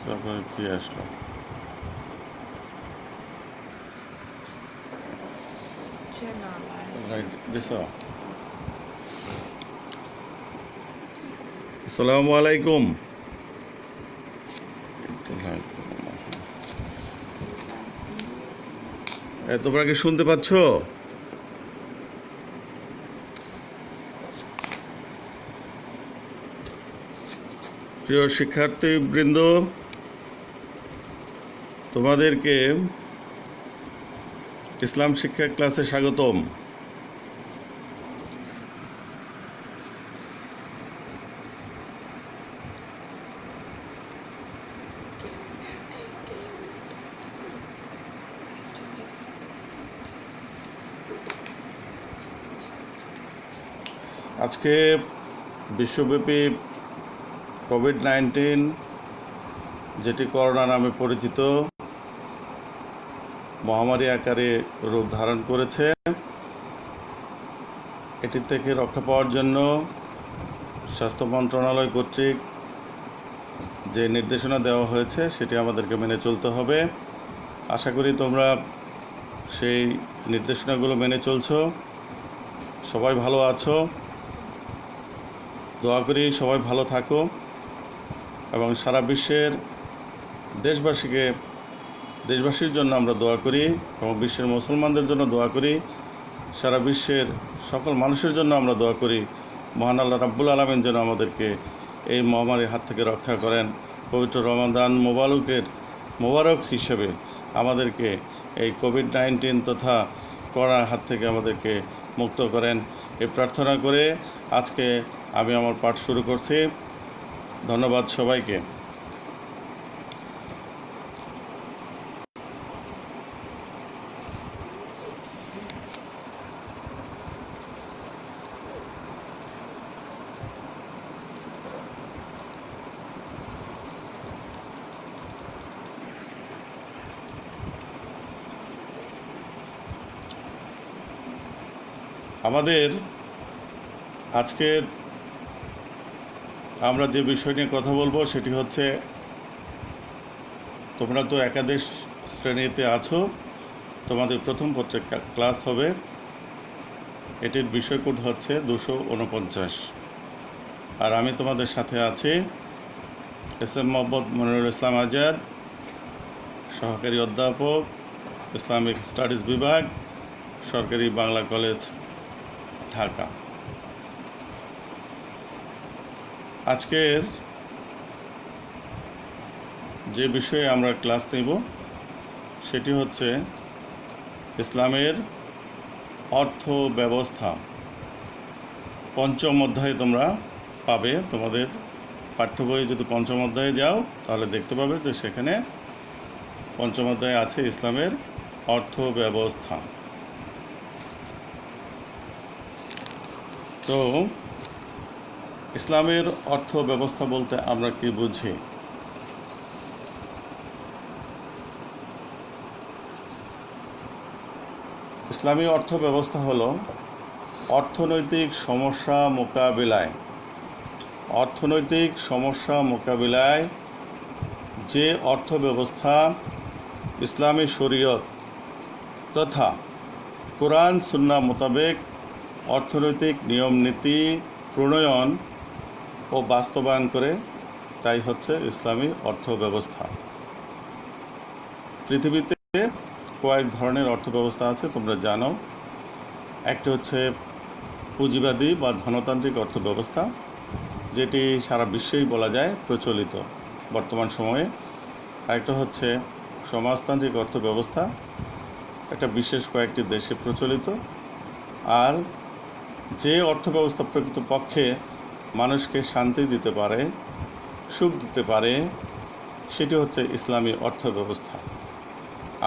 তারপরে কি আসলো? আসসালামু আলাইকুম। তোমরা কি শুনতে পাচ্ছ? প্রিয় শিক্ষার্থীবৃন্দ, তোমাদেরকে ইসলাম শিক্ষা ক্লাসে স্বাগতম। আজকে বিশ্বব্যাপী কোভিড-19, যেটি করোনা নামে পরিচিত, মহামারী আকারে রূপ ধারণ করেছে। এটি থেকে রক্ষা পাওয়ার জন্য স্বাস্থ্য মন্ত্রণালয় কর্তৃক যে নির্দেশনা দেওয়া হয়েছে সেটি আমাদেরকে মেনে চলতে হবে। আশা করি তোমরা সেই নির্দেশনাগুলো মেনে চলছো, সবাই ভালো আছো। দোয়া করি সবাই ভালো থাকো এবং সারা বিশ্বের দেশবাসীর জন্য আমরা দোয়া করি এবং বিশ্বের মুসলমানদের জন্য দোয়া করি। সারা বিশ্বের সকল মানুষের জন্য আমরা দোয়া করি মহান আল্লাহ রাব্বুল আলামিন যেন আমাদেরকে এই মহামারীর হাত থেকে রক্ষা করেন। পবিত্র রমাদান মোবারক হিসেবে আমাদেরকে এই কোভিড-19 তথা করোনার হাত থেকে আমাদেরকে মুক্ত করেন, এই প্রার্থনা করে আজকে আমি আমার পাঠ শুরু করছি। ধন্যবাদ সবাইকে। আমাদের আজকের আমরা যে বিষয় নিয়ে কথা বলবো সেটি হচ্ছে, তোমরা তো একাদশ শ্রেণীতে আছো, তোমাদের প্রথম পত্রের ক্লাস হবে। এটির বিষয় কোড হচ্ছে 249, আর আমি তোমাদের সাথে আছি এস.এম. মোহাম্মদ মনিরুল ইসলাম আজাদ, সহকারী অধ্যাপক, ইসলামিক স্টাডিজ বিভাগ, সরকারি বাংলা কলেজ, ঢাকা। আজকের যে বিষয়ে আমরা ক্লাস নেব সেটি হচ্ছে ইসলামের অর্থ ব্যবস্থা। পঞ্চম অধ্যায়ে তোমরা পাবে, তোমাদের পাঠ্য বইয়ে যদি পঞ্চম অধ্যায়ে যাও তাহলে দেখতে পাবে যে সেখানে পঞ্চম অধ্যায়ে আছে ইসলামের অর্থ ব্যবস্থা। তো ইসলামের অর্থ ব্যবস্থা বলতে আমরা কি বুঝি? ইসলামী অর্থ ব্যবস্থা হলো অর্থনৈতিক সমস্যা মোকাবিলায় যে অর্থ ব্যবস্থা ইসলামী শরীয়ত তথা কোরআন সুন্নাহ মোতাবেক অর্থনৈতিক নিয়ম নীতি প্রণয়ন ও বাস্তবায়ন করে, তাই হচ্ছে ইসলামী অর্থ ব্যবস্থা। পৃথিবীতে কয়েক ধরনের অর্থ ব্যবস্থা আছে, তোমরা জানো। একটা হচ্ছে পুঁজিবাদী বা ধনতান্ত্রিক অর্থ ব্যবস্থা, যেটি সারা বিশ্বেই বলা যায় প্রচলিত বর্তমান সময়ে। আরেকটা হচ্ছে সমাজতান্ত্রিক অর্থ ব্যবস্থা, একটা বিশেষ কয়েকটি দেশে প্রচলিত। আর যে অর্থ ব্যবস্থা প্রকৃতপক্ষে মানুষকে শান্তি দিতে পারে, সুখ দিতে পারে, সেটি হচ্ছে ইসলামী অর্থ ব্যবস্থা।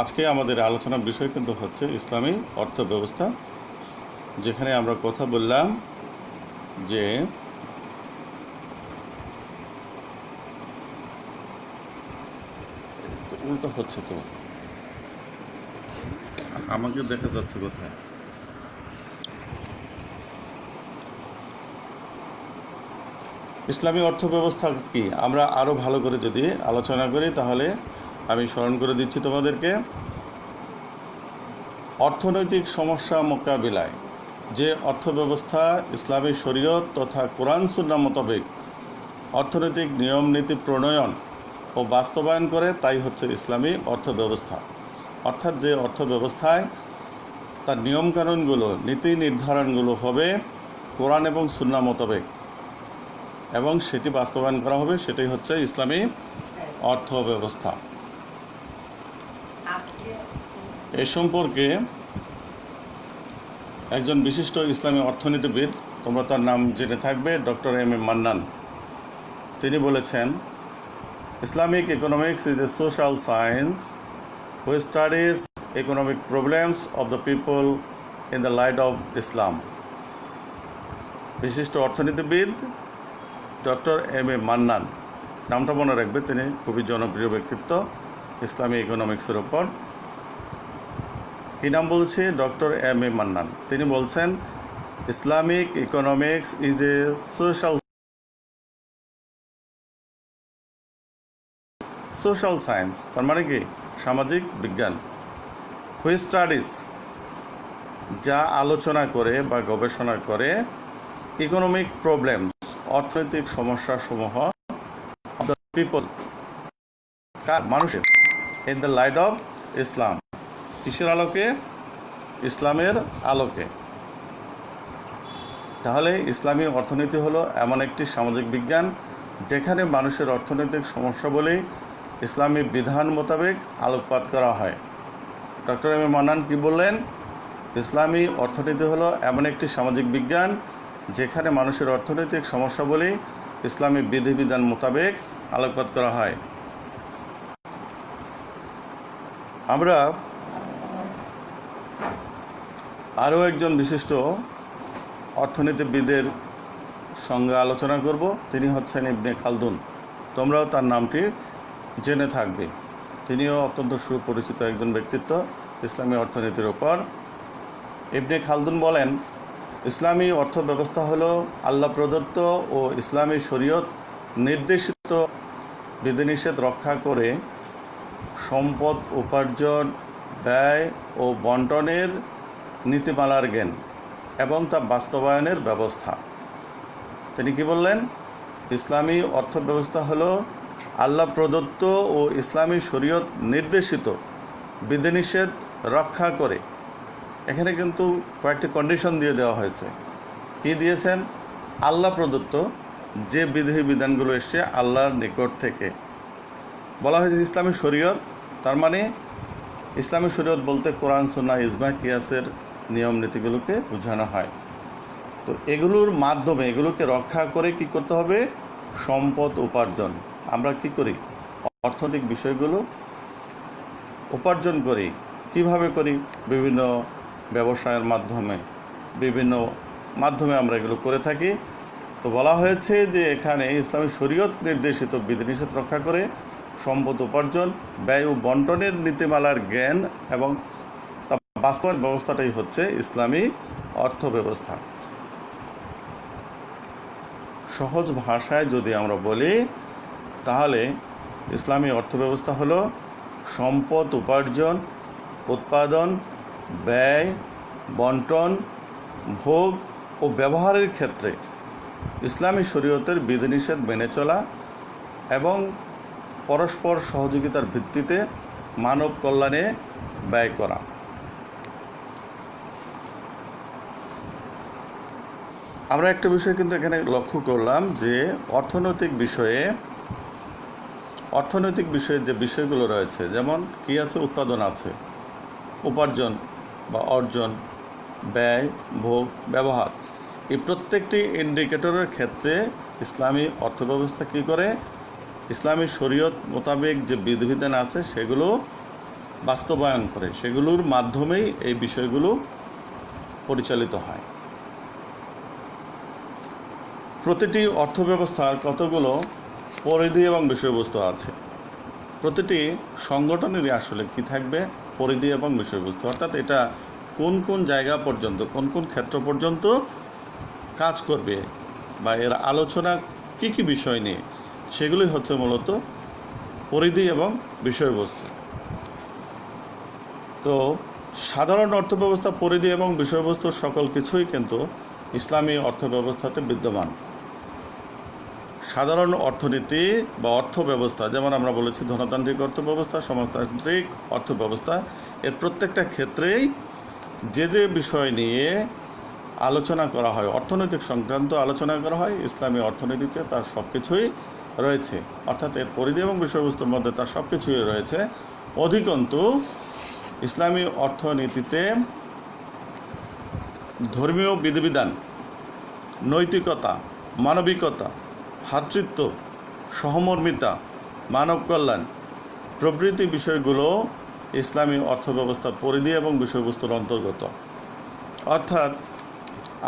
আজকে আমাদের আলোচনার বিষয় কিন্তু হচ্ছে ইসলামী অর্থ ব্যবস্থা, যেখানে আমরা কথা বললাম যে উল্টো হচ্ছে। তো আমাকে দেখা যাচ্ছে কোথায়? ইসলামী অর্থব্যবস্থা কি আমরা আরও ভালো করে যদি আলোচনা করি তাহলে আমি স্মরণ করে দিচ্ছি তোমাদেরকে। অর্থনৈতিক সমস্যা মোকাবিলায় যে অর্থব্যবস্থা ইসলামী শরীয়ত তথা কোরআন সুন্নাহ মোতাবেক অর্থনৈতিক নিয়ম নীতি প্রণয়ন ও বাস্তবায়ন করে তাই হচ্ছে ইসলামী অর্থব্যবস্থা। অর্থাৎ যে অর্থব্যবস্থায় তার নিয়মকানুনগুলো নীতি নির্ধারণগুলো হবে কোরআন এবং সুন্নাহ মোতাবেক এবং সেটি বাস্তবায়ন করা হবে, সেটাই হচ্ছে ইসলামী অর্থব্যবস্থা। এ সম্পর্কে একজন বিশিষ্ট ইসলামী অর্থনীতিবিদ, তোমরা তার নাম জেনে থাকবে, ডক্টর এম এ মান্নান, তিনি বলেছেন, Islamic economics is a social science which studies economic problems of the people in the light of Islam. বিশিষ্ট অর্থনীতিবিদ ডক্টর এম এ মান্নান, নামটা মনে রাখবে, তিনি খুবই জনপ্রিয় ব্যক্তিত্ব ইসলামী ইকোনমিক্সের ওপর। কী নাম বলছে? Doctor M A Mannan. তিনি বলছেন, Islamic economics is a social science, তার মানে কি সামাজিক বিজ্ঞান, হুইচ স্টাডিজ যা আলোচনা করে বা গবেষণা করে ইকোনমিক প্রবলেমস অর্থনৈতিক সমস্যাসমূহ অফ দ্য পিপল মানুষের in the light of Islam, কিসের আলোকে? ইসলামের আলোকে। তাহলে ইসলামী অর্থনীতি হলো এমন একটি সামাজিক বিজ্ঞান যেখানে মানুষের অর্থনৈতিক সমস্যাবলী ইসলামী বিধান মোতাবেক আলোকপাত করা হয়। ডক্টর এম এ মান্নান কি বললেন? ইসলামী অর্থনীতি হলো এমন একটি সামাজিক বিজ্ঞান যেখানে মানুষের অর্থনৈতিক সমস্যাবলী ইসলামী বিধিবিধান মোতাবেক আলোকপাত করা হয়। আমরা আরও একজন বিশিষ্ট অর্থনীতিবিদের সঙ্গে আলোচনা করব, তিনি হচ্ছেন ইবনে খালদুন। তোমরাও তার নামটি জেনে থাকবে, তিনিও অত্যন্ত সুপরিচিত একজন ব্যক্তিত্ব ইসলামী অর্থনীতির ওপর। ইবনে খালদুন বলেন, ইসলামী অর্থব্যবস্থা হলো আল্লাহ প্রদত্ত ও ইসলামী শরীয়ত নির্দেশিত বিধিনিষেধ রক্ষা করে সম্পদ উপার্জন, ব্যয় ও বন্টনের নীতিমালার জ্ঞান এবং তা বাস্তবায়নের ব্যবস্থা। তিনি কি বললেন? ইসলামী অর্থব্যবস্থা হলো আল্লাহ প্রদত্ত ও ইসলামী শরীয়ত নির্দেশিত বিধিনিষেধ রক্ষা করে। এখানে কিন্তু কয়েকটি কন্ডিশন দিয়ে দেওয়া হয়েছে। কি দিয়েছেন? আল্লাহ প্রদত্ত যে বিধিবিধানগুলো এসছে আল্লাহর নিকট থেকে। বলা হয়েছে ইসলামী শরীয়ত, তার মানে ইসলামী শরীয়ত বলতে কোরআন সুন্নাহ ইজমা কিয়াসের নিয়ম নীতিগুলোকে বোঝানো হয়। তো এগুলোর মাধ্যমে এগুলোকে রক্ষা করে কি করতে হবে? সম্পদ উপার্জন। আমরা কি করি? অর্থনৈতিক বিষয়গুলো উপার্জন করি। কিভাবে করি? বিভিন্ন ব্যবসায়ের মাধ্যমে, বিভিন্ন মাধ্যমে আমরা এগুলো করে থাকি। তো বলা হয়েছে যে এখানে ইসলামী শরীয়ত নির্দেশিত বিধিনিষেধ রক্ষা করে সম্পদ উপার্জন, ব্যয় ও বন্টনের নীতিমালার জ্ঞান এবং তা বাস্তব ব্যবস্থাটাই হচ্ছে ইসলামী অর্থব্যবস্থা। সহজ ভাষায় যদি আমরা বলি তাহলে ইসলামী অর্থব্যবস্থা হলো সম্পদ উপার্জন, উৎপাদন, ব্যয়, বন্টন, ভোগ ও ব্যবহারের ক্ষেত্রে ইসলামী শরীয়তের বিধিনিষেধ মেনে চলা এবং পরস্পর সহযোগিতার ভিত্তিতে মানব কল্যাণে ব্যয় করা। আমরা একটা বিষয় কিন্তু এখানে লক্ষ্য করলাম যে অর্থনৈতিক বিষয়ে যে বিষয়গুলো রয়েছে, যেমন কি আছে? উৎপাদন আছে, উপার্জন বা অর্জন, ব্যয়, ভোগ, ব্যবহার। এই প্রত্যেকটি ইন্ডিকেটরের ক্ষেত্রে ইসলামী অর্থব্যবস্থা কী করে? ইসলামী শরীয়ত মোতাবেক যে বিধিবিধান আছে সেগুলো বাস্তবায়ন করে, সেগুলোর মাধ্যমেই এই বিষয়গুলো পরিচালিত হয়। প্রতিটি অর্থব্যবস্থার কতগুলো পরিধি এবং বিষয়বস্তু আছে। প্রতিটি সংগঠনেরই আসলে কি থাকবে? পরিধি এবং বিষয়বস্তু, অর্থাৎ এটা কোন কোন জায়গা পর্যন্ত, কোন কোন ক্ষেত্র পর্যন্ত কাজ করবে বা এর আলোচনা কি কি বিষয় নিয়ে, সেগুলি হচ্ছে মূলত পরিধি এবং বিষয়বস্তু। তো সাধারণ অর্থব্যবস্থা, পরিধি এবং বিষয়বস্তুর সকল কিছুই কিন্তু ইসলামী অর্থব্যবস্থাতে বিদ্যমান। সাধারণ অর্থনীতি বা অর্থব্যবস্থা, যেমন আমরা বলেছি ধনতান্ত্রিক অর্থব্যবস্থা, সমাজতান্ত্রিক অর্থব্যবস্থা, এর প্রত্যেকটা ক্ষেত্রেই যে যে বিষয় নিয়ে আলোচনা করা হয়, অর্থনৈতিক সংক্রান্ত আলোচনা করা হয়, ইসলামী অর্থনীতিতে তার সব কিছুই রয়েছে। অর্থাৎ এর পরিধি এবং বিষয়বস্তুর মধ্যে তার সব কিছুই রয়েছে। অধিকন্তু ইসলামী অর্থনীতিতে ধর্মীয় বিধিবিধান, নৈতিকতা, মানবিকতা, ভ্রাতৃত্ব, সহমর্মিতা, মানব কল্যাণ প্রভৃতি বিষয়গুলো ইসলামী অর্থব্যবস্থার পরিধি এবং বিষয়বস্তুর অন্তর্গত। অর্থাৎ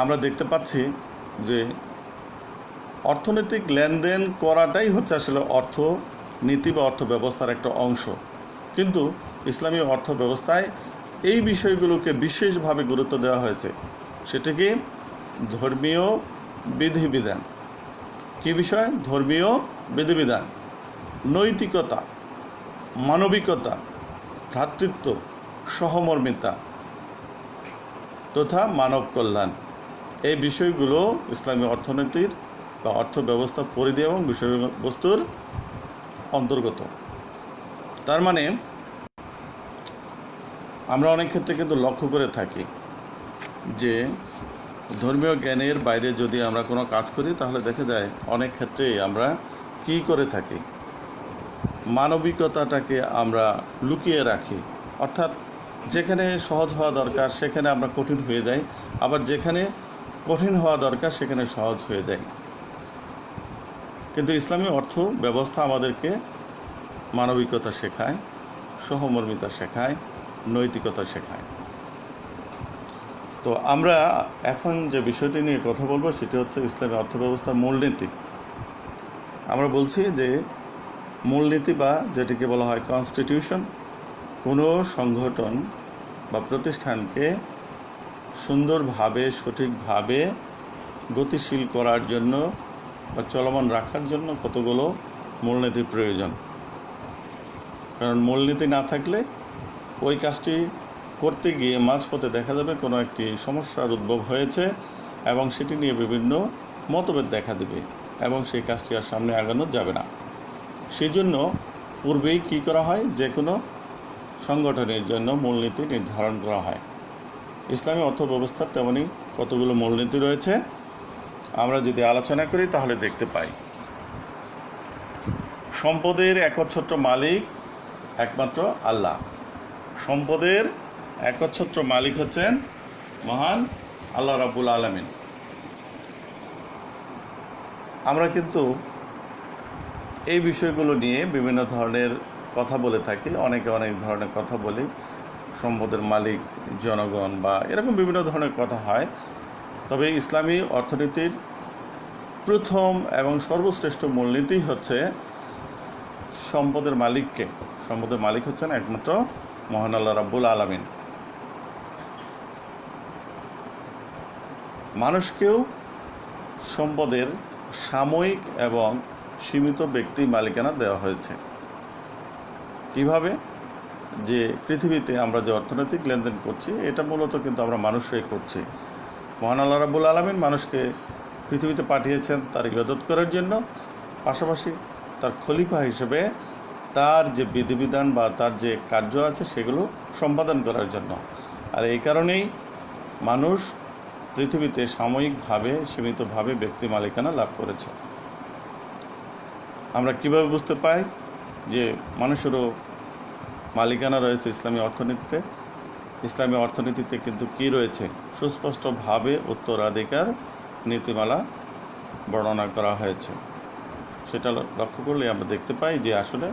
আমরা দেখতে পাচ্ছি যে অর্থনৈতিক লেনদেন করাটাই হচ্ছে আসলে অর্থনীতি বা অর্থব্যবস্থার একটা অংশ। কিন্তু ইসলামী অর্থব্যবস্থায় এই বিষয়গুলোকে বিশেষভাবে গুরুত্ব দেওয়া হয়েছে। সেটা কি? ধর্মীয় বিধিবিধান। কী বিষয়? ধর্মীয় বিধিবিধান, নৈতিকতা, মানবিকতা, ভ্রাতৃত্ব, সহমর্মিতা তথা মানব কল্যাণ। এই বিষয়গুলো ইসলামী অর্থনীতির বা অর্থব্যবস্থা পরিধি এবং বিষয়বস্তুর অন্তর্গত। তার মানে আমরা অনেক ক্ষেত্রে কিন্তু লক্ষ্য করে থাকি যে ধর্মীয় জ্ঞানের বাইরে যদি আমরা কোনো কাজ করি, তাহলে দেখা যায় অনেক ক্ষেত্রেই আমরা কী করে থাকি, মানবিকতাটাকে আমরা লুকিয়ে রাখি। অর্থাৎ যেখানে সহজ হওয়া দরকার সেখানে আমরা কঠিন হয়ে যাই, আবার যেখানে কঠিন হওয়া দরকার সেখানে সহজ হয়ে যায়। কিন্তু ইসলামী অর্থ ব্যবস্থা আমাদেরকে মানবিকতা শেখায়, সহমর্মিতা শেখায়, নৈতিকতা শেখায়। তো আমরা এখন যে বিষয়টি নিয়ে কথা বলবো সেটি হচ্ছে ইসলামী অর্থব্যবস্থার মূলনীতি। আমরা বলছি যে মূলনীতি বা যেটিকে বলা হয় কনস্টিটিউশন, কোনো সংগঠন বা প্রতিষ্ঠানকে সুন্দরভাবে, সঠিকভাবে গতিশীল করার জন্য বা চলমান রাখার জন্য কতগুলো মূলনীতির প্রয়োজন। কারণ মূলনীতি না থাকলে ওই কাজটি করতে গিয়ে মাঝপথে দেখা যাবে কোনো একটি সমস্যার উদ্ভব হয়েছে এবং সেটি নিয়ে বিভিন্ন মতভেদ দেখা দেবে এবং সেই কাজটি আর সামনে আগানো যাবে না। সেই জন্য পূর্বেই কী করা হয়, যে কোনো সংগঠনের জন্য মূলনীতি নির্ধারণ করা হয়। ইসলামী অর্থব্যবস্থার তেমনি কতগুলো মূলনীতি রয়েছে। আমরা যদি আলোচনা করি তাহলে দেখতে পাই, সম্পদের একচ্ছত্র মালিক একমাত্র আল্লাহ। সম্পদের একচ্ছত্র মালিক হচ্ছেন মহান আল্লাহ রাব্বুল আলামিন। আমরা কিন্তু এই বিষয়গুলো নিয়ে বিভিন্ন ধরনের কথা বলে থাকি, অনেকে অনেক ধরনের কথা বলি, সম্পদের মালিক জনগণ বা এরকম বিভিন্ন ধরনের কথা হয়। তবে ইসলামী অর্থনীতির প্রথম এবং সর্বশ্রেষ্ঠ মূলনীতি হচ্ছে সম্পদের মালিক হচ্ছেন একমাত্র মহান আল্লাহ রাব্বুল আলামিন। মানুষকেও সম্পদের সাময়িক এবং সীমিত ব্যক্তি মালিকানা দেওয়া হয়েছে। কিভাবে? যে পৃথিবীতে আমরা যে অর্থনৈতিক লেনদেন করছি এটা মূলত কিন্তু আমরা মানুষরাই করছি। মহান আল্লাহ রাব্বুল আলামিন মানুষকে পৃথিবীতে পাঠিয়েছেন তার ইবাদত করার জন্য, পাশাপাশি তার খলিফা হিসেবে তার যে বিধিবিধান বা তার যে কার্য আছে সেগুলো সম্পাদন করার জন্য। আর এই কারণেই মানুষ পৃথিবীতে সাময়িকভাবে, সীমিতভাবে ব্যক্তি মালিকানা লাভ করেছে। আমরা কিভাবে বুঝতে পাই যে মানুষেরও মালিকানা রয়েছে ইসলামী অর্থনীতিতে? ইসলামী অর্থনীতিতে কিন্তু কি রয়েছে? সুস্পষ্টভাবে উত্তরাধিকার নীতিমালা বর্ণনা করা হয়েছে। সেটা লক্ষ্য করলে আমরা দেখতে পাই যে আসলে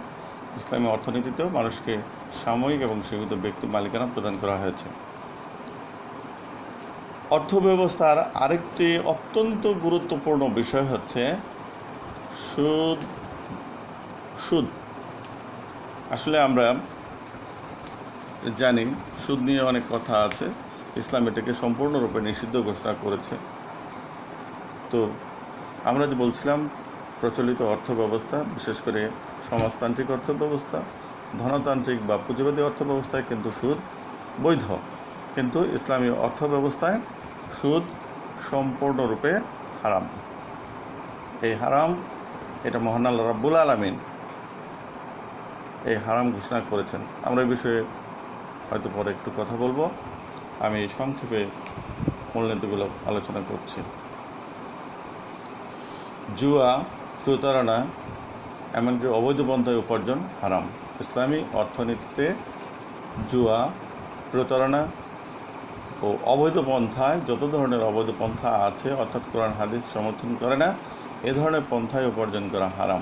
ইসলামী অর্থনীতিতেও মানুষকে সাময়িক এবং সীমিত ব্যক্তি মালিকানা প্রদান করা হয়েছে। অর্থব্যবস্থার আরেকটি অত্যন্ত গুরুত্বপূর্ণ বিষয় হচ্ছে সুদ। আসলে আমরা জানি সুদ নিয়ে অনেক কথা আছে। ইসলাম এটাকে সম্পূর্ণরূপে নিষিদ্ধ ঘোষণা করেছে। তো আমরা যে বলছিলাম প্রচলিত অর্থব্যবস্থা, বিশেষ করে সমাজতান্ত্রিক অর্থব্যবস্থা, ধনতান্ত্রিক বা পুঁজিবাদী অর্থব্যবস্থায় কিন্তু সুদ বৈধ, কিন্তু ইসলামী অর্থব্যবস্থায় সুদ সম্পূর্ণরূপে হারাম। এই হারাম, এটা মহান আল্লাহ রাব্বুল আলামিন এই হারাম ঘোষণা করেছেন। আমরা এই বিষয়ে হয়তো পরে একটু কথা বলবো। আমি সংক্ষেপে মূলনীতিগুলো আলোচনা করছি। জুয়া, প্রতারণা, এমনকি অবৈধ পন্থায় উপার্জন হারাম। ইসলামী অর্থনীতিতে জুয়া, প্রতারণা ও অবৈধ পন্থায় যত ধরনের অবৈধ পন্থা আছে, অর্থাৎ কোরআন হাদিস সমর্থন করে না, এ ধরনের পন্থায় উপার্জন করা হারাম।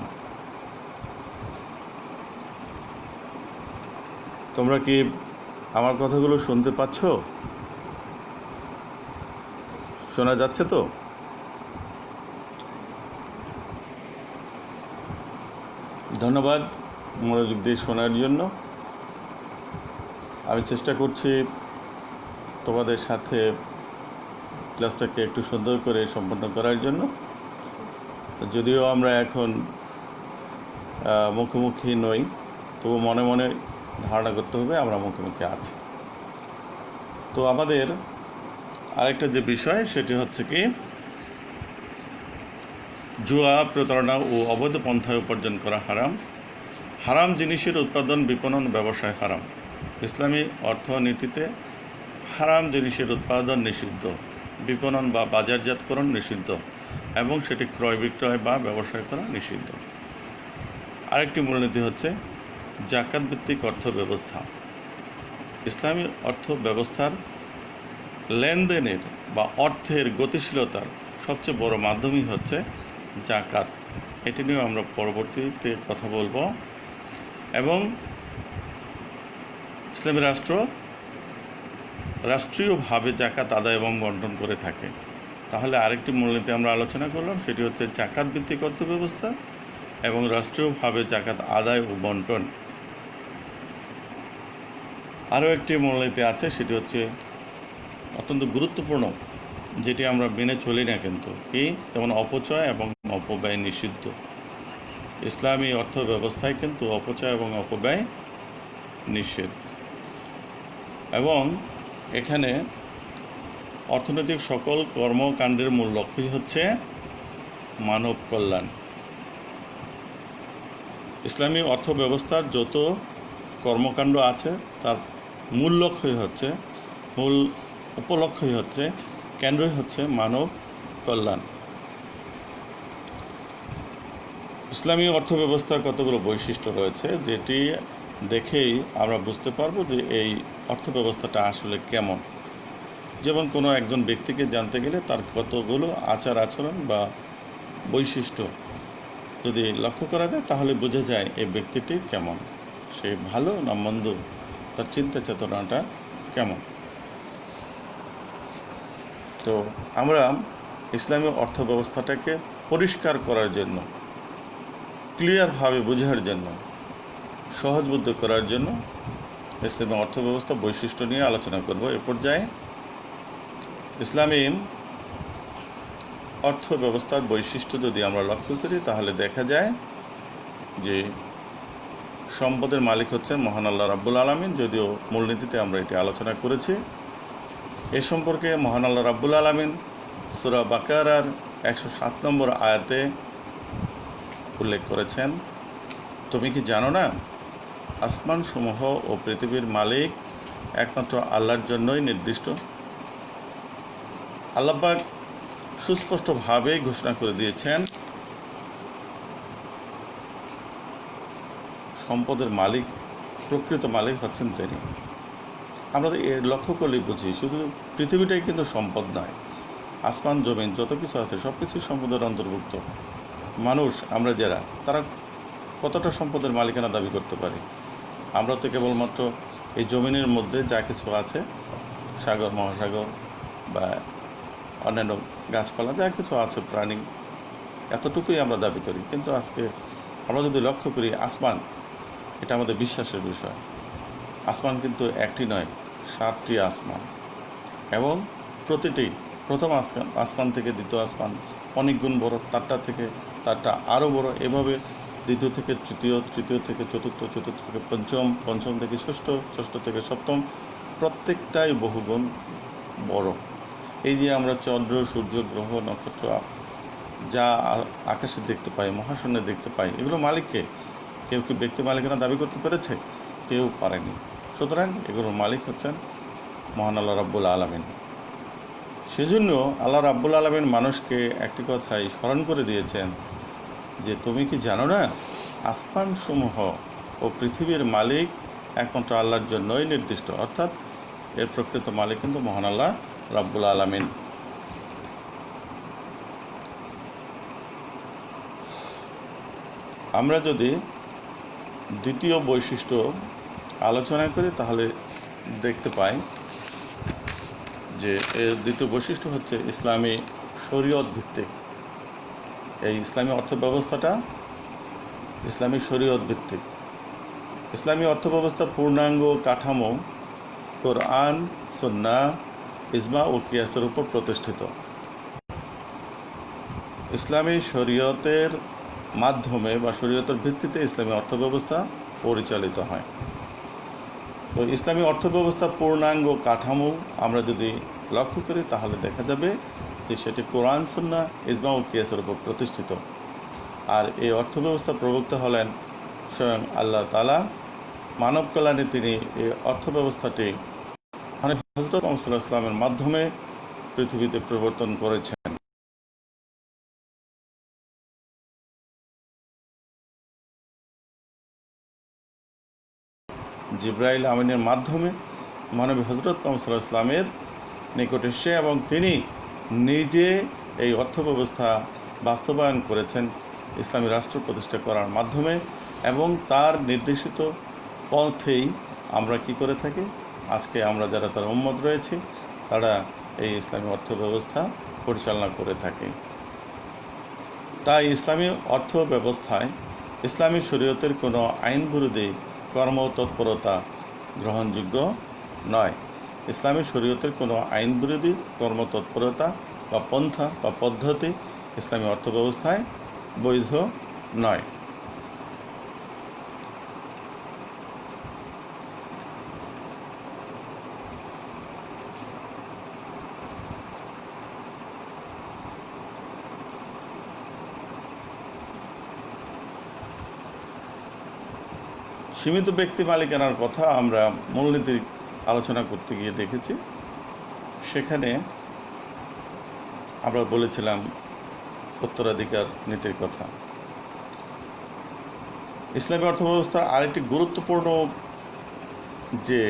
তোমরা কি আমার কথাগুলো শুনতে পাচ্ছ? শোনা যাচ্ছে তো? ধন্যবাদ মনোযোগ দিয়ে শোনার জন্য। আমি চেষ্টা করছি তোমাদের সাথে ক্লাসটাকে একটু সুন্দর করে সম্পন্ন করার জন্য। যদিও আমরা এখন মুখোমুখি নই, তবু মনে মনে ধারণা করতে হবে আমরা মুখোমুখি আছি। তো আমাদের আরেকটা যে বিষয়, সেটি হচ্ছে কি, জুয়া, প্রতারণা ও অবৈধ পন্থায় উপার্জন করা হারাম। হারাম জিনিসের উৎপাদন, বিপণন, ব্যবসায় হারাম। ইসলামী অর্থনীতিতে হারাম জিনিসের উৎপাদন নিষিদ্ধ, বিপণন বা বাজারজাতকরণ নিষিদ্ধ, এবং সেটি ক্রয় বিক্রয় বা ব্যবসায় করা নিষিদ্ধ। আরেকটি মূলনীতি হচ্ছে জাকাত ভিত্তিক অর্থ ব্যবস্থা। ইসলামী অর্থ ব্যবস্থার লেনদেনের বা অর্থের গতিশীলতার সবচেয়ে বড় মাধ্যমই হচ্ছে জাকাত। এটি নিয়েও আমরা পরবর্তীতে কথা বলবো। এবং ইসলামী রাষ্ট্রীয়ভাবে জাকাত আদায় এবং বন্টন করে থাকে। তাহলে আরেকটি মূলনীতি আমরা আলোচনা করলাম, সেটি হচ্ছে জাকাত ভিত্তিক অর্থ ব্যবস্থা এবং রাষ্ট্রীয়ভাবে জাকাত আদায় ও বন্টন। আরও একটি মূলনীতি আছে, সেটি হচ্ছে অত্যন্ত গুরুত্বপূর্ণ, যেটি আমরা মেনে চলি না কিন্তু, কি, যেমন অপচয় এবং অপব্যয় নিষিদ্ধ। ইসলামী অর্থ ব্যবস্থায় কিন্তু অপচয় এবং অপব্যয় নিষেধ। এবং এখানে অর্থনৈতিক সকল কর্মকাণ্ডের মূল লক্ষ্যই হচ্ছে মানব কল্যাণ। ইসলামী অর্থ ব্যবস্থার যত কর্মকাণ্ড আছে তার মূল লক্ষ্যই হচ্ছে, মূল উপলক্ষ্যই হচ্ছে, কেন্দ্রই হচ্ছে মানব কল্যাণ। ইসলামী অর্থ ব্যবস্থার কতগুলো বৈশিষ্ট্য রয়েছে, যেটি দেখেই আমরা বুঝতে পারবো যে এই অর্থ ব্যবস্থাটা আসলে কেমন। যেমন কোনো একজন ব্যক্তিকে জানতে গেলে তার কতগুলো আচার আচরণ বা বৈশিষ্ট্য যদি লক্ষ্য করা যায়, তাহলে বোঝা যায় এই ব্যক্তিটি কেমন, সে ভালো না মন্দ, তার চিন্তা চেতনাটা কেমন। তো আমরা ইসলামী অর্থ ব্যবস্থাটাকে পরিষ্কার করার জন্য, ক্লিয়ারভাবে বোঝার জন্য, সহজবোধ্য করার জন্য ইসলামী অর্থ ব্যবস্থা বৈশিষ্ট্য নিয়ে আলোচনা করব। এ পর্যায়ে ইসলামী অর্থ ব্যবস্থার বৈশিষ্ট্য যদি আমরা লক্ষ্য করি, তাহলে দেখা যায় যে সম্পদের মালিক হচ্ছে মহান আল্লাহ রাব্বুল আলামিন। যদিও মূলনীতিতে আমরা এটি আলোচনা করেছি। এ সম্পর্কে মহান আল্লাহ রাব্বুল আলামিন সূরা বাকারার 107 নম্বর আয়াতে উল্লেখ করেছেন, তুমি কি জানো না, আসমান সমূহ ও পৃথিবীর মালিক একমাত্র আল্লাহর জন্যই নির্দিষ্ট। আল্লাহ পাক সুস্পষ্টভাবে ঘোষণা করে দিয়েছেন সম্পদের মালিক, প্রকৃত মালিক হচ্ছেন তিনি। আমরা এর লক্ষ্য করলেই বুঝি, শুধু পৃথিবীটাই কিন্তু সম্পদ নয়, আসমান জমিন যত কিছু আছে সব কিছুই সম্পদের অন্তর্ভুক্ত। মানুষ আমরা যারা, তারা কতটা সম্পদের মালিকানা দাবি করতে পারি? আমরা তো কেবলমাত্র এই জমিনের মধ্যে যা কিছু আছে, সাগর মহাসাগর বা অন্যান্য গাছপালা যা কিছু আছে, প্রাণী, এতটুকুই আমরা দাবি করি। কিন্তু আজকে আমরা যদি লক্ষ্য করি, আসমান, এটা আমাদের বিশ্বাসের বিষয়। আসমান কিন্তু একটি নয়, 7টি আসমান, এবং প্রতিটি প্রথম আসমান থেকে দ্বিতীয় আসমান অনেক গুণ বড়, তারটা থেকে তারটা আরও বড়। এভাবে দ্বিতীয় থেকে তৃতীয়, তৃতীয় থেকে চতুর্থ, চতুর্থ থেকে পঞ্চম, পঞ্চম থেকে ষষ্ঠ, ষষ্ঠ থেকে সপ্তম, প্রত্যেকটাই বহুগুণ বড়। এই যে আমরা চন্দ্র, সূর্য, গ্রহ, নক্ষত্র যা আকাশে দেখতে পাই, মহাশূন্যে দেখতে পাই, এগুলো মালিককে কেউ কি ব্যক্তি মালিকানা দাবি করতে পেরেছে? কেউ পারেনি। সুতরাং এগুলোর মালিক হচ্ছেন মহান আল্লাহ রাব্বুল আলামিন। সেজন্য আল্লাহ রাব্বুল আলামিন মানুষকে একটি কথাই স্মরণ করে দিয়েছেন যে তুমি কি জানো না, আসমানসমূহ ও পৃথিবীর মালিক একমাত্র আল্লাহর জন্যই নির্দিষ্ট, অর্থাৎ এর প্রকৃত মালিক কিন্তু মহান আল্লাহ রাব্বুল আলামিন। আমরা যদি দ্বিতীয় বৈশিষ্ট্য আলোচনা করি তাহলে দেখতে পাই যে এর দ্বিতীয় বৈশিষ্ট্য হচ্ছে ইসলামী শরীয়ত ভিত্তিক। এই ইসলামী অর্থব্যবস্থাটা ইসলামী শরীয়ত ভিত্তিক। ইসলামী অর্থব্যবস্থা পূর্ণাঙ্গ কাঠামো কোরআন, সুন্নাহ, ইজমা ও কিয়াসের উপর প্রতিষ্ঠিত। ইসলামী শরীয়তের মাধ্যমে বা শরীয়তের ভিত্তিতে ইসলামী অর্থব্যবস্থা পরিচালিত হয়। তো ইসলামী অর্থব্যবস্থা পূর্ণাঙ্গ কাঠামো আমরা যদি লক্ষ্য করি তাহলে দেখা যাবে যে সেটি কোরআন, সুন্নাহ, ইজমা ও কিয়াসের উপর প্রতিষ্ঠিত। আর এই অর্থব্যবস্থা প্রবক্তা হলেন স্বয়ং আল্লাহ তাআলা। মানব কল্যাণে তিনি এই অর্থব্যবস্থাটি হযরত মুহাম্মদ সাল্লাল্লাহু আলাইহি ওয়াসাল্লামের মাধ্যমে পৃথিবীতে প্রবর্তন করেছেন। জিবরাইল আমিনের মাধ্যমে মহানবী হযরত মুহাম্মদ সাল্লাল্লাহু আলাইহি ওয়াসাল্লামের নিকটে এসে এবং তিনি নিজে এই অর্থব্যবস্থা বাস্তবায়ন করেছেন ইসলামী রাষ্ট্র প্রতিষ্ঠা করার মাধ্যমে, এবং তার নির্দেশিত পথেই আমরা কি করে থাকি, আজকে আমরা যারা তার উম্মত রয়েছি তারা এই ইসলামী অর্থব্যবস্থা পরিচালনা করে থাকি। তাই ইসলামী অর্থব্যবস্থায় ইসলামী শরীয়তের কোনো আইন বিরোধী কর্মতৎপরতা গ্রহণযোগ্য নয়। ইসলামী শরীয়তের কোনো আইন বিরোধী কর্মতৎপরতা বা পন্থা বা পদ্ধতি ইসলামী অর্থব্যবস্থায় বৈধ নয়। সীমিত ব্যক্তি মালিকানার কথা আমরা মূলনীতি আলোচনা করতে গিয়ে দেখেছি। সেখানে আমরা বলেছিলাম উত্তরাধিকার নীতির কথা। ইসলামী অর্থব্যবস্থার আরেকটি গুরুত্বপূর্ণ যে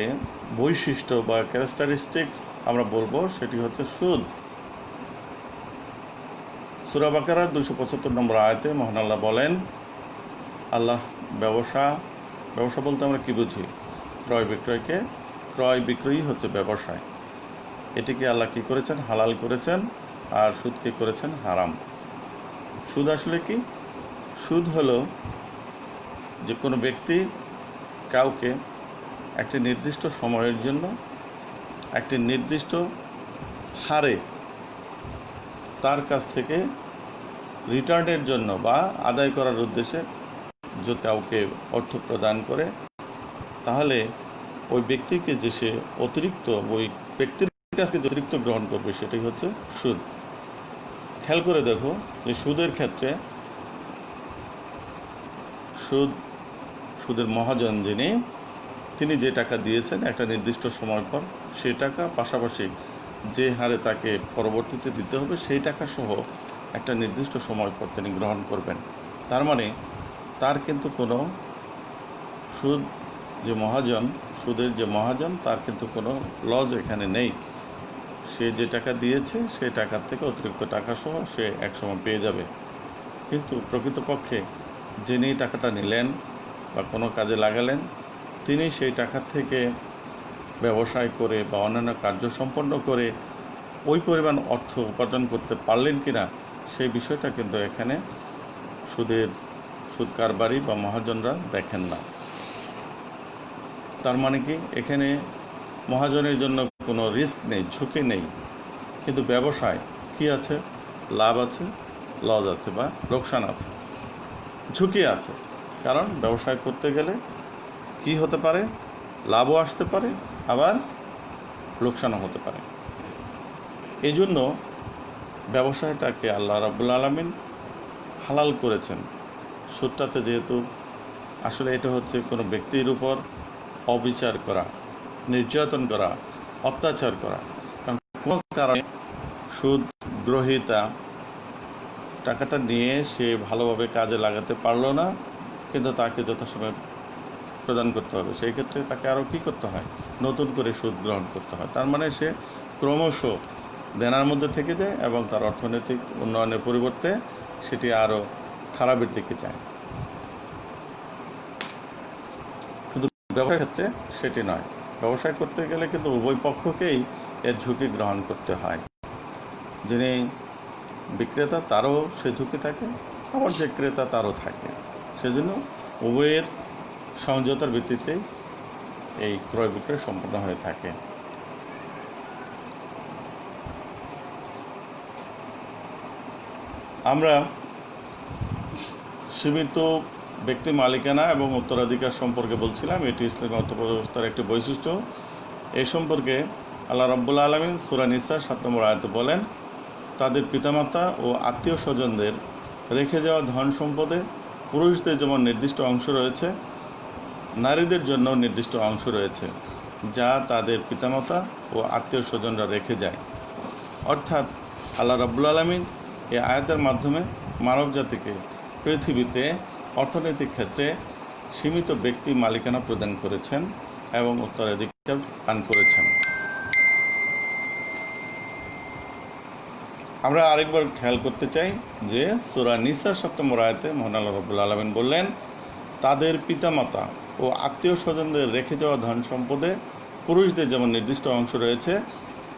বৈশিষ্ট্য বা ক্যারেক্টারিস্টিক্স আমরা বলবো সেটি হচ্ছে সুদ। সূরা বাকারার 275 নম্বর আয়াতে মহান আল্লাহ বলেন, আল্লাহ ব্যবসা বলতে আমরা কি বুঝি? ক্রয় বিক্রয়ই হচ্ছে ব্যবসায়। এটিকে আল্লাহ কি করেছেন? হালাল করেছেন। আর সুদকে করেছেন হারাম। সুদ আসলে কি? সুদ হলো যে কোনো ব্যক্তি কাউকে একটি নির্দিষ্ট সময়ের জন্য একটি নির্দিষ্ট হারে তার কাছ থেকে রিটার্নের জন্য বা আদায় করার উদ্দেশ্যে যদি কাউকে অর্থ প্রদান করে, তাহলে ওই ব্যক্তিকে যে সে অতিরিক্ত ওই ব্যক্তির কাছ থেকে অতিরিক্ত গ্রহণ করবে সেটাই হচ্ছে সুদ। খেয়াল করে দেখো যে সুদের ক্ষেত্রে সুদের মহাজন যিনি, তিনি যে টাকা দিয়েছেন একটা নির্দিষ্ট সময় পর সেই টাকা পাশাপাশি যে হারে তাকে পরবর্তীতে দিতে হবে সেই টাকা সহ একটা নির্দিষ্ট সময় পর তিনি গ্রহণ করবেন। তার মানে তার কিন্তু কোনো সুদের যে মহাজন তার কিন্তু কোনো লজ এখানে নেই। সে যে টাকা দিয়েছে সেই টাকার থেকে অতিরিক্ত টাকা সহ সে একসময় পেয়ে যাবে। কিন্তু প্রকৃতপক্ষে যিনি টাকাটা নিলেন বা কোনো কাজে লাগালেন, তিনি সেই টাকার থেকে ব্যবসায় করে বা অন্যান্য কার্য সম্পন্ন করে ওই পরিমাণ অর্থ উপার্জন করতে পারলেন কিনা সেই বিষয়টা কিন্তু এখানে সুদ কারবারি বা মহাজনরা দেখেন না। তার মানে কি, এখানে মহাজনের জন্য কোনো রিস্ক নেই, ঝুঁকি নেই, কিন্তু ব্যবসায় কি আছে? লাভ আছে লস আছে বা লোকসান আছে, ঝুঁকি আছে। কারণ ব্যবসায় করতে গেলে কি হতে পারে, লাভও আসতে পারে, আবার লোকসানও হতে পারে। এই জন্য ব্যবসায়টাকে আল্লাহ রাব্বুল আলামিন হালাল করেছেন। সুদটাতে যেহেতু আসলে এটা হচ্ছে কোনো ব্যক্তির উপর অবিচার করা, নির্যাতন করা, অত্যাচার করা। কারণ কোনো কারণে সুদ গ্রহীতা টাকাটা নিয়ে সে ভালোভাবে কাজে লাগাতে পারলো না, কিন্তু তাকে যথাসময়ে প্রদান করতে হবে। সেই ক্ষেত্রে তাকে আরও কী করতে হয়, নতুন করে সুদ গ্রহণ করতে হয়। তার মানে সে ক্রমশ দেনার মধ্যে থেকে যায় এবং তার অর্থনৈতিক উন্নয়নের পরিবর্তে সেটি আরও খারাপের দিকে যায়। কিন্তু ব্যবসার ক্ষেত্রে সেটি নয়। ব্যবসায় করতে গেলে কিন্তু উভয় পক্ষকেই এর ঝুঁকি গ্রহণ করতে হয়। যিনি বিক্রেতা তারও সে ঝুঁকি থাকে, আবার যে ক্রেতা তারও থাকে। সেজন্য উভয়ের সমঝোতার ভিত্তিতেই এই ক্রয় বিক্রয় সম্পন্ন হয়ে থাকে। আমরা সীমিত ব্যক্তি মালিকানা এবং উত্তরাধিকার সম্পর্কে বলছিলাম। এটি ইসলামী অর্থব্যবস্থার একটি বৈশিষ্ট্য। এই সম্পর্কে আল্লাহ রাব্বুল আলামিন সূরা নিসার ৭ নম্বর আয়াতে বলেন, তাদের পিতামাতা ও আত্মীয় স্বজনদের রেখে যাওয়া ধন সম্পদে পুরুষদের যেমন নির্দিষ্ট অংশ রয়েছে, নারীদের জন্য নির্দিষ্ট অংশ রয়েছে, যা তাদের পিতামাতা ও আত্মীয় স্বজনরা রেখে যায়। অর্থাৎ আল্লাহ রাব্বুল আলামিন এই আয়াতের মাধ্যমে মানব জাতিকে পৃথিবীতে অর্থনৈতিক ক্ষেত্রে সীমিত ব্যক্তি মালিকানা প্রদান করেছেন এবং উত্তরাধিকার দান করেছেন। আমরা আরেকবার খেয়াল করতে চাই যে সূরা নিসার ৭ নম্বর আয়াতে মহান আল্লাহ রাব্বুল আলামিন বললেন, তাদের পিতামাতা ও আত্মীয় স্বজনদের রেখে যাওয়া ধন সম্পদে পুরুষদের যেমন নির্দিষ্ট অংশ রয়েছে,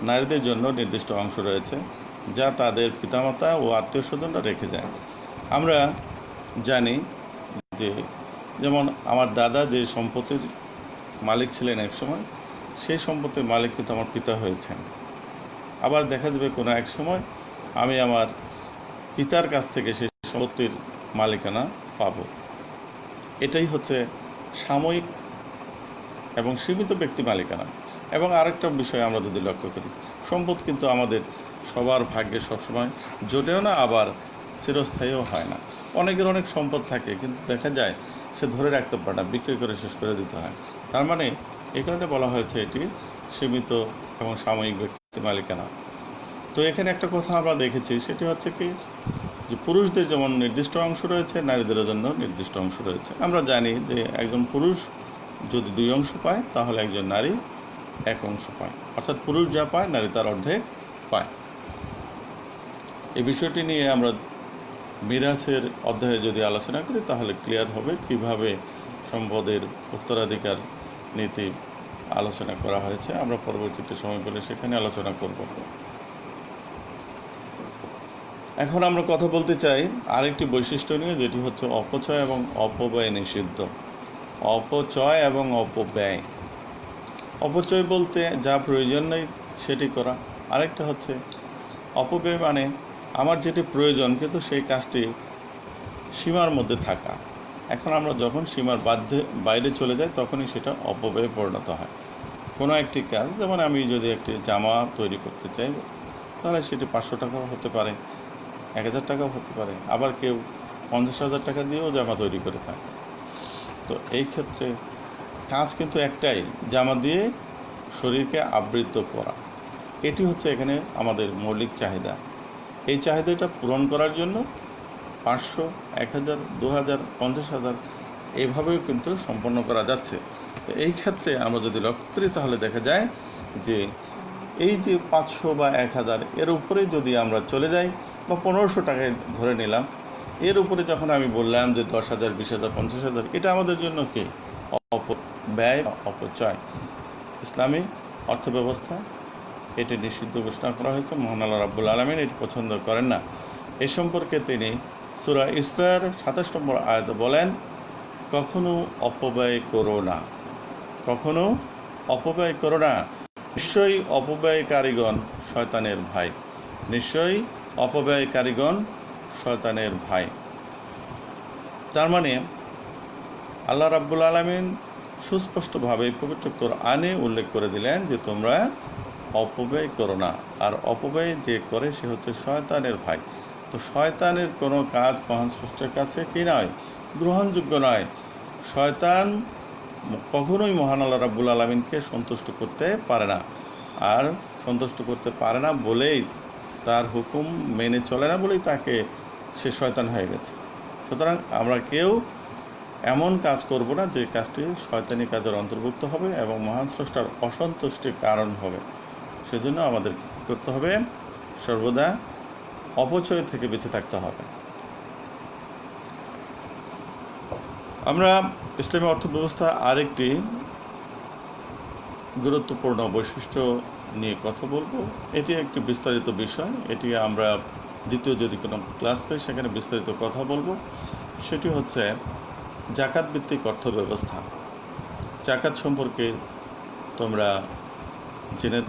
নারীদের জন্য নির্দিষ্ট অংশ রয়েছে, যা তাদের পিতামাতা ও আত্মীয় স্বজনরা রেখে যায়। আমরা জানি যে যেমন আমার দাদা যে সম্পত্তির মালিক ছিলেন এক সময়, সেই সম্পত্তির মালিক কিন্তু আমার পিতা হয়েছেন। আবার দেখা যাবে কোনো এক সময় আমি আমার পিতার কাছ থেকে সেই সম্পত্তির মালিকানা পাব। এটাই হচ্ছে সাময়িক এবং সীমিত ব্যক্তি মালিকানা। এবং আরেকটা বিষয় আমরা যদি লক্ষ্য করি, সম্পদ কিন্তু আমাদের সবার ভাগ্যে সবসময় জোটেও না, আবার চিরস্থায়ীও হয় না। অনেকের অনেক সম্পদ থাকে, কিন্তু দেখা যায় সে ধরে রাখতে পারে না, বিক্রি করে শেষ করে দিতে হয়। তার মানে এই কারণে বলা হয়েছে এটি সীমিত এবং সাময়িক ব্যক্তি মালিকানা। তো এখানে একটা কথা আমরা দেখেছি, সেটি হচ্ছে কি যে পুরুষদের যেমন নির্দিষ্ট অংশ রয়েছে, নারীদের জন্য নির্দিষ্ট অংশ রয়েছে। আমরা জানি যে একজন পুরুষ যদি 2 অংশ পায়, তাহলে একজন নারী 1 অংশ পায়। অর্থাৎ পুরুষ যা পায়, নারী তার অর্ধেক পায়। এই বিষয়টি নিয়ে আমরা মিরাসের অধ্যায়ে যদি আলোচনা করি, তাহলে ক্লিয়ার হবে কিভাবে সম্পদের উত্তরাধিকার নীতি আলোচনা করা হয়েছে। আমরা পরবর্তীতে সময় পেলে সেখানে আলোচনা করব। এখন আমরা কথা বলতে চাই আরেকটি বৈশিষ্ট্য নিয়ে, যেটি হচ্ছে অপচয় এবং অপব্যয় নিষিদ্ধ। অপচয় এবং অপব্যয়। অপচয় বলতে যা প্রয়োজন নেই সেটি করা। আরেকটা হচ্ছে অপব্যয়, মানে আমার যেটি প্রয়োজন কিন্তু সেই কাজটি সীমার মধ্যে থাকা। এখন আমরা যখন সীমার বাইরে চলে যাই, তখনই সেটা অপব্যয়ে পরিণত হয়। কোনো একটি কাজ, যেমন আমি যদি একটি জামা তৈরি করতে চাই, তাহলে সেটি 500 টাকাও হতে পারে, 1000 টাকাও হতে পারে, আবার কেউ 50,000 টাকা দিয়েও জামা তৈরি করে থাকে। তো এই ক্ষেত্রে কাজ কিন্তু একটাই, জামা দিয়ে শরীরকে আবৃত করা। এটি হচ্ছে এখানে আমাদের মৌলিক চাহিদা। এই চাহিদাটা পূরণ করার জন্য 500, 1000, 2000, 50,000 এইভাবেও কিন্তু সম্পন্ন করা যাচ্ছে। তো এই ক্ষেত্রে আমরা যদি লক্ষ্য করি, তাহলে দেখা যায় যে এই যে 500 বা 1000 এর উপরে যদি আমরা চলে যাই, বা 1500 টাকায় ধরে নিলাম, এর উপরে যখন আমি বললাম যে 10,000, 20,000, 50,000, এটা আমাদের জন্য কি অপব্যয়, অপচয়। ইসলামী অর্থব্যবস্থা এটি নিষিদ্ধ ঘোষণা করা হয়েছে। মহান আল্লাহ রাব্বুল আলামিন এটি পছন্দ করেন না। এ সম্পর্কে তিনি সূরা ইসরার 27 নম্বর আয়াতে বলেন, কখনো অপব্যয় করো না, কখনো অপব্যয় করো না। নিশ্চয়ই অপব্যয়কারীগণ শয়তানের ভাই। নিশ্চয়ই অপব্যয়কারীগণ শয়তানের ভাই। তার মানে আল্লাহ রাব্বুল আলামিন সুস্পষ্টভাবে পবিত্র কোরআনে উল্লেখ করে দিলেন যে তোমরা অপব্যয় করো না, আর অপব্যয় যে করে সে হচ্ছে শয়তানের ভাই। তো শয়তানের কোনো কাজ মহান স্রষ্টার কাছে কি নয়, গ্রহণযোগ্য নয়। শয়তান কখনোই মহান আল্লাহ রাব্বুল আলামিনকে সন্তুষ্ট করতে পারে না, আর সন্তুষ্ট করতে পারে না বলেই, তার হুকুম মেনে চলে না বলেই তাকে সে শয়তান হয়ে গেছে। সুতরাং আমরা কেউ এমন কাজ করব না যে কাজটি শয়তানি কাজের অন্তর্ভুক্ত হবে এবং মহান স্রষ্টার অসন্তুষ্টির কারণ হবে। সেজন্য আমাদেরকে কী করতে হবে, সর্বদা অপচয় থেকে বেঁচে থাকতে হবে। আমরা ইসলামী অর্থব্যবস্থা আরেকটি গুরুত্বপূর্ণ বৈশিষ্ট্য নিয়ে কথা বলবো। এটি একটি বিস্তারিত বিষয়, এটি আমরা দ্বিতীয় যদি কোনো ক্লাস পাই সেখানে বিস্তারিত কথা বলবো। সেটি হচ্ছে জাকাত ভিত্তিক অর্থব্যবস্থা। জাকাত সম্পর্কে তোমরা জেনে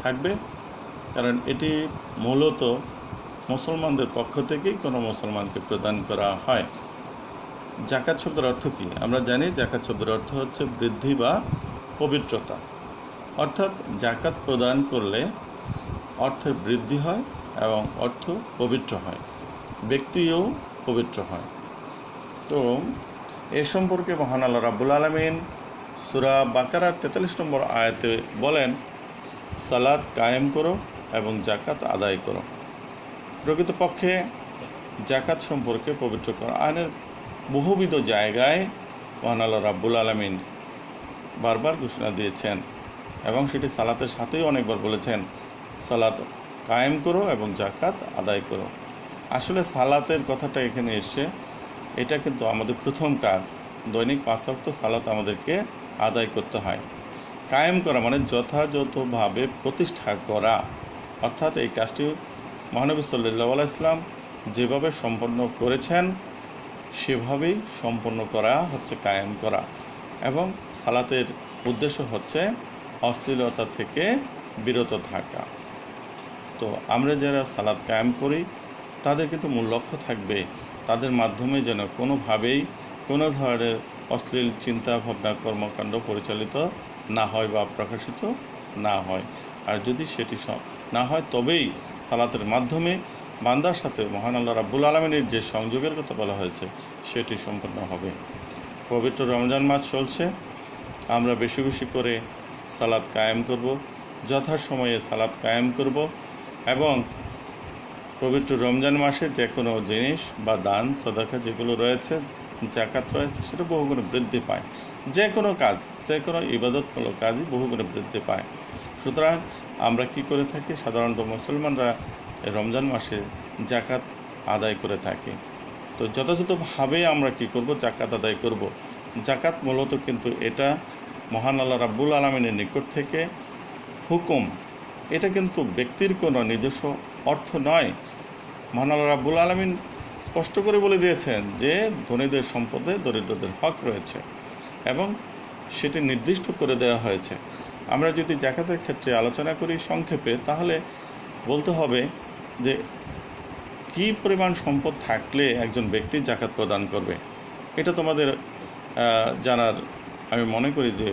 থাকবে, কারণ এটি মূলত মুসলমানদের পক্ষ থেকেই কোনো মুসলমানকে প্রদান করা হয়। জাকাত শব্দের অর্থ কী? আমরা জানি জাকাত শব্দের অর্থ হচ্ছে বৃদ্ধি বা পবিত্রতা। অর্থাৎ জাকাত প্রদান করলে অর্থের বৃদ্ধি হয় এবং অর্থ পবিত্র হয়, ব্যক্তিও পবিত্র হয়। তো এ সম্পর্কে মহান আল্লাহ রাব্বুল আলামিন সূরা বাকারার 43 নম্বর আয়াতে বলেন, সালাত কায়েম করো এবং জাকাত আদায় করো। প্রকৃতপক্ষে জাকাত সম্পর্কে পবিত্র কোরআনের বহুবিধ জায়গায় মহান আল্লাহ রাব্বুল আলামিন বারবার ঘোষণা দিয়েছেন এবং সেটি সালাতের সাথেই অনেকবার বলেছেন, সালাত কায়েম করো এবং জাকাত আদায় করো। আসলে সালাতের কথাটা এখানে এসছে, এটা কিন্তু আমাদের প্রথম কাজ। দৈনিক 5 ওয়াক্ত সালাত আমাদেরকে আদায় করতে হয়। কায়েম করা মানে যথাযথভাবে প্রতিষ্ঠা করা, অর্থাৎ এই কাজটি মহানবী সাল্লাল্লাহু আলাইহি ওয়াসাল্লাম যেভাবে সম্পন্ন করেছেন সেভাবেই সম্পন্ন করা হচ্ছে কায়েম করা। এবং সালাতের উদ্দেশ্য হচ্ছে অশ্লীলতা থেকে বিরত থাকা। তো আমরা যারা সালাত কায়েম করি তাদের কিন্তু মূল লক্ষ্য থাকবে তাদের মাধ্যমে যেন কোনোভাবেই কোনো ধরনের অশ্লীল চিন্তা ভাবনা কর্মকাণ্ড পরিচালিত না হয় বা প্রকাশিত না হয়। আর যদি সেটি না হয় তবেই সালাতের মাধ্যমে বান্দার সাথে মহান আল্লাহ রাব্বুল আলামিনের যে সংযোগের কথা বলা হয়েছে সেটি সম্পন্ন হবে। পবিত্র রমজান মাস চলছে, আমরা বেশি বেশি করে সালাত কায়েম করব, যথাসময়ে সালাত কায়েম করব এবং পবিত্র রমজান মাসে যে কোনো জিনিস বা দান সাদাকা যেগুলো রয়েছে, জাকাত রয়েছে, সেটা বহুগুণে বৃদ্ধি পায়। যে কোনো কাজ, যে কোনো ইবাদতমূলক কাজই বহুগুণে বৃদ্ধি পায়। সুতরাং আমরা কি করে থাকি, সাধারণত মুসলমানরা রমজান মাসে জাকাত আদায় করে থাকি। তো যথাযথভাবে আমরা কি করব, জাকাত আদায় করব। জাকাত মূলত কিন্তু এটা মহান আল্লাহ রাব্বুল আলামিনের নিকট থেকে হুকুম, এটা কিন্তু ব্যক্তির কোনো নিজস্ব অর্থ নয়। মহান আল্লাহ রাব্বুল আলামিন স্পষ্ট করে বলে দিয়েছেন যে ধনীদের সম্পদে দরিদ্রদের হক রয়েছে এবং সেটি নির্দিষ্ট করে দেওয়া হয়েছে। আমরা যদি জাকাতের ক্ষেত্রে আলোচনা করি সংক্ষেপে, তাহলে বলতে হবে যে কী পরিমাণ সম্পদ থাকলে একজন ব্যক্তি জাকাত প্রদান করবে। এটা তোমাদের জানার আমি মনে করি যে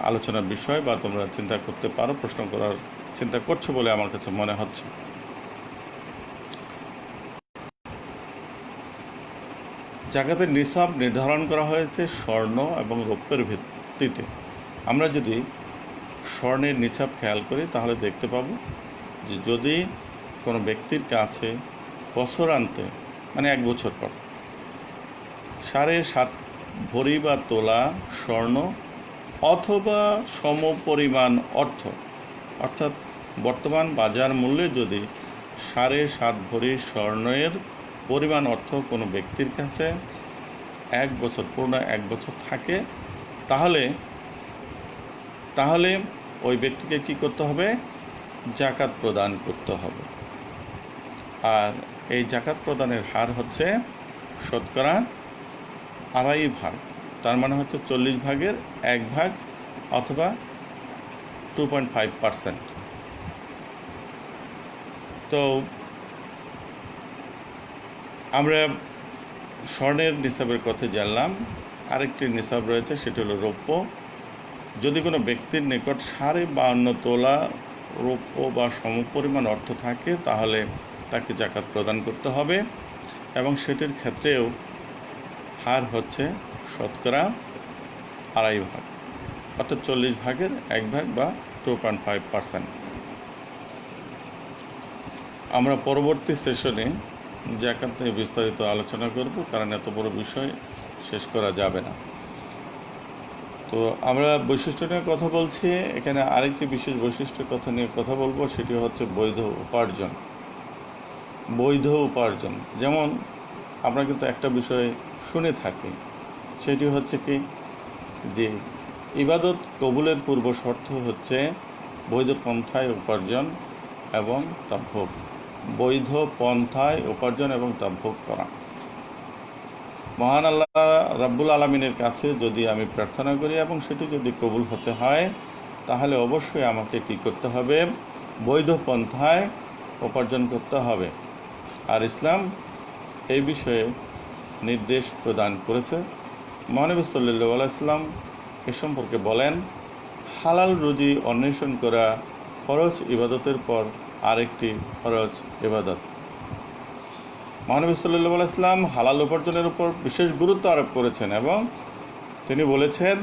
আলোচনার বিষয়, বা তোমরা চিন্তা করতে পারো, প্রশ্ন করার চিন্তা করছো বলে আমার কাছে মনে হচ্ছে। জাকাতের নিসাব নির্ধারণ করা হয়েছে স্বর্ণ এবং রৌপ্যের ভিত্তিতে। আমরা যদি স্বর্ণের নিসাব খেয়াল করি তাহলে দেখতে পাবো যে যদি কোনো ব্যক্তির কাছে বছরান্তে মানে 1 বছর পর 7.5 ভরি বা তোলা স্বর্ণ অথবা সমপরিমাণ অর্থ, অর্থাৎ বর্তমান বাজার মূল্যে যদি 7.5 ভরি স্বর্ণের পরিমাণ অর্থ কোনো ব্যক্তির কাছে 1 বছর, পূর্ণ 1 বছর থাকে, তাহলে ওই ব্যক্তিকে কি করতে হবে, জাকাত প্রদান করতে হবে। আর এই জাকাত প্রদানের হার হচ্ছে শতকরা 2.5 ভাগ, তার মানে হচ্ছে 40 ভাগের 1 ভাগ অথবা 2.5%। তো আমরা স্বর্ণের নিসাবের কথা জানলাম। আরেকটি নিসাব রয়েছে, সেটি হলো রৌপ্য। যদি কোনো ব্যক্তির নিকট 52.5 তোলা রৌপ্য বা সমপরিমাণ অর্থ থাকে তাহলে তাকে জাকাত প্রদান করতে হবে, এবং সেটির ক্ষেত্রেও হার হচ্ছে শতকরা 2.5 ভাগ, অর্থাৎ 40 ভাগের 1 ভাগ বা 2.5%। আমরা পরবর্তী সেশনে জাকাত নিয়ে বিস্তারিত আলোচনা করব, কারণ এত বড় বিষয় শেষ করা যাবে না। তো আমরা বৈশিষ্ট্য নিয়ে কথা বলছি, এখানে আরেকটি বিশেষ বৈশিষ্ট্যের কথা নিয়ে কথা বলবো, সেটি হচ্ছে বৈধ উপার্জন। বৈধ উপার্জন, যেমন আমরা কিন্তু একটা বিষয় শুনে থাকি, সেটি হচ্ছে কি যে ইবাদত কবুলের পূর্ব শর্ত হচ্ছে বৈধ পন্থায় উপার্জন এবং তা ভোগ। বৈধ পন্থায় উপার্জন এবং তা ভোগ করা। মহান আল্লাহ রাব্বুল আলামিনের কাছে যদি আমি প্রার্থনা করি এবং সেটি যদি কবুল হতে হয়, তাহলে অবশ্যই আমাকে কি করতে হবে? বৈধ পন্থায় উপার্জন করতে হবে। আর ইসলাম এই বিষয়ে নির্দেশ প্রদান করেছে। মহানবী সাল্লাল্লাহু আলাইহি ওয়াসাল্লাম এ সম্পর্কে বলেন, হালাল রুজি অন্বেষণ করা ফরজ ইবাদতের পর আরেকটি ফরজ ইবাদত। মহানবী সাল্লাল্লাহু আলাইহি ওয়াসাল্লাম হালাল উপার্জনের উপর বিশেষ গুরুত্ব আরোপ করেছেন এবং তিনি বলেছেন,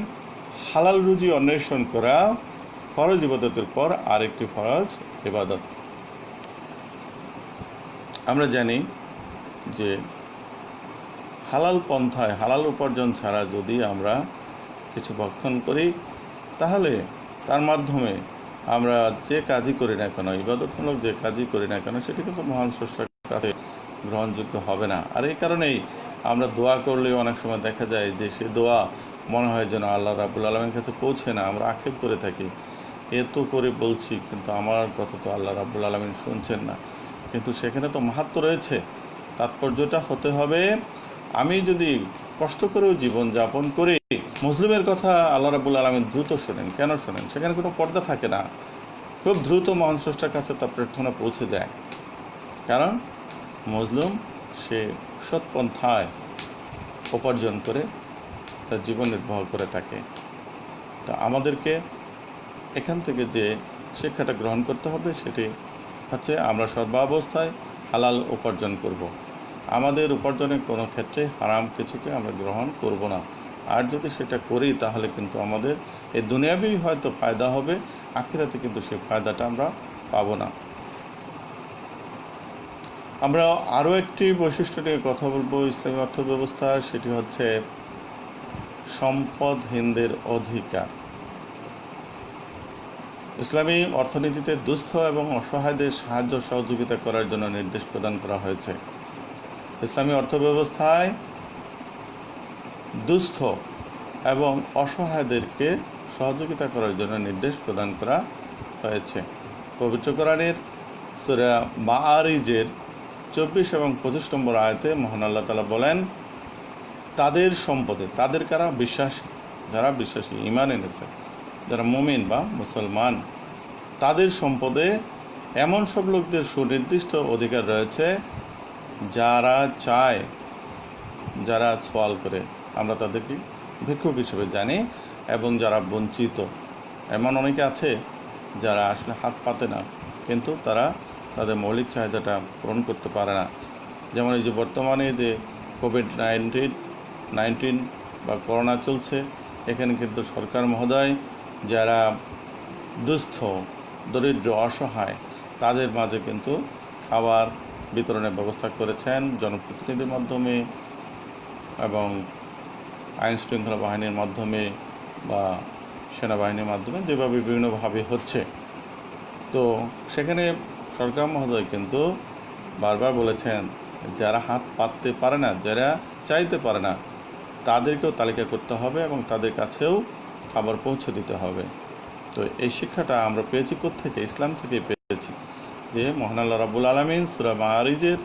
হালাল রুজি অন্বেষণ করা ফরজ ইবাদতের পর আরেকটি ফরজ ইবাদত। আমরা জানি যে হালাল পন্থায় হালাল উপার্জন ছাড়া যদি আমরা কিছু ভক্ষণ করি, তাহলে তার মাধ্যমে আমরা যে কাজই করি না কেন, ইবাদতমূলক যে কাজই করি না কেন, সেটি কিন্তু মহান স্রষ্টার কাছে গ্রহণযোগ্য হবে না। আর এই কারণেই আমরা দোয়া করলেও অনেক সময় দেখা যায় যে সে দোয়া মনে হয় যেন আল্লাহ রাব্বুল আলামিনের কাছে পৌঁছে না। আমরা আক্ষেপ করে থাকি, এত করে বলছি কিন্তু আমার কথা তো আল্লাহ রাব্বুল আলামিন শুনছেন না। কিন্তু সেখানে তো মাহাত্ম্য রয়েছে। তাৎপর্যটা হতে হবে, আমি যদি কষ্ট করেও জীবন যাপন করি, মুসলিমের কথা আল্লাহ রাব্বুল আলামিন দ্রুত শোনেন। কেন শোনেন? সেখানে কোনো পর্দা থাকে না, খুব দ্রুত মহান স্রষ্টার কাছে তার প্রার্থনা পৌঁছে যায়। কারণ মজলুম সে সৎপন্থায় উপার্জন করে তার জীবন নির্বাহ করে থাকে। তা আমাদেরকে এখান থেকে যে শিক্ষাটা গ্রহণ করতে হবে সেটি হচ্ছে আমরা সর্বাবস্থায় হালাল উপার্জন করব। আমাদের উপার্জনের কোনো ক্ষেত্রে হারাম কিছুকে আমরা গ্রহণ করব না। আর যদি সেটা করি তাহলে কিন্তু আমাদের এই দুনিয়াবি হয়তো ফায়দা হবে, আখিরাতে কিন্তু সেই ফায়দাটা আমরা পাবো না। আমরা আরও একটি বৈশিষ্ট্য নিয়ে কথা বলবো ইসলামী অর্থব্যবস্থার, সেটি হচ্ছে সম্পদহীনদের অধিকার। ইসলামী অর্থনীতিতে দুস্থ এবং অসহায়দের সাহায্য সহযোগিতা করার জন্য নির্দেশ প্রদান করা হয়েছে। ইসলামী অর্থব্যবস্থায় দুস্থ এবং অসহায়দেরকে সহযোগিতা করার জন্য নির্দেশ প্রদান করা হয়েছে। পবিত্র কোরআনের সূরা মাআরিজের 24 এবং 25 নম্বর আয়াতে মহান আল্লাহ তাআলা বলেন, তাদের সম্পদে, তাদের কারা? বিশ্বাসী, যারা বিশ্বাসী, ঈমান এনেছে, যারা মুমিন বা মুসলমান, তাদের সম্পদে এমন সব লোকদের সুনির্দিষ্ট অধিকার রয়েছে যারা চায়, যারা সোয়াল করে, আমরা তাদেরকে ভিক্ষুক হিসেবে জানি, এবং যারা বঞ্চিত। এমন অনেকে আছে যারা আসলে হাত পাতে না, কিন্তু তারা তাদের মৌলিক চাহিদাটা পূরণ করতে পারে না। যেমন এই যে বর্তমানে যে কোভিড-19 বা করোনা চলছে, এখানে কিন্তু সরকার মহোদয় যারা দুস্থ, দরিদ্র, অসহায়, তাদের মাঝে কিন্তু খাবার বিতরণের ব্যবস্থা করেছেন জনপ্রতিনিধির মাধ্যমে এবং আইনশৃঙ্খলা বাহিনীর মাধ্যমে বা সেনাবাহিনীর মাধ্যমে, যেভাবে বিভিন্নভাবে হচ্ছে। তো সেখানে সরকার মহোদয় কিন্তু বারবার বলেছেন, যারা হাত পাততে পারে না, যারা চাইতে পারে না, তাদেরকেও তালিকা করতে হবে এবং তাদের কাছেও খাবার পৌঁছে দিতে হবে। তো এই শিক্ষাটা আমরা পেয়েছি কোত্থেকে? ইসলাম থেকে পেয়েছি, যে মহান আল্লাহ রাব্বুল আলামিন সূরা মাআরিজের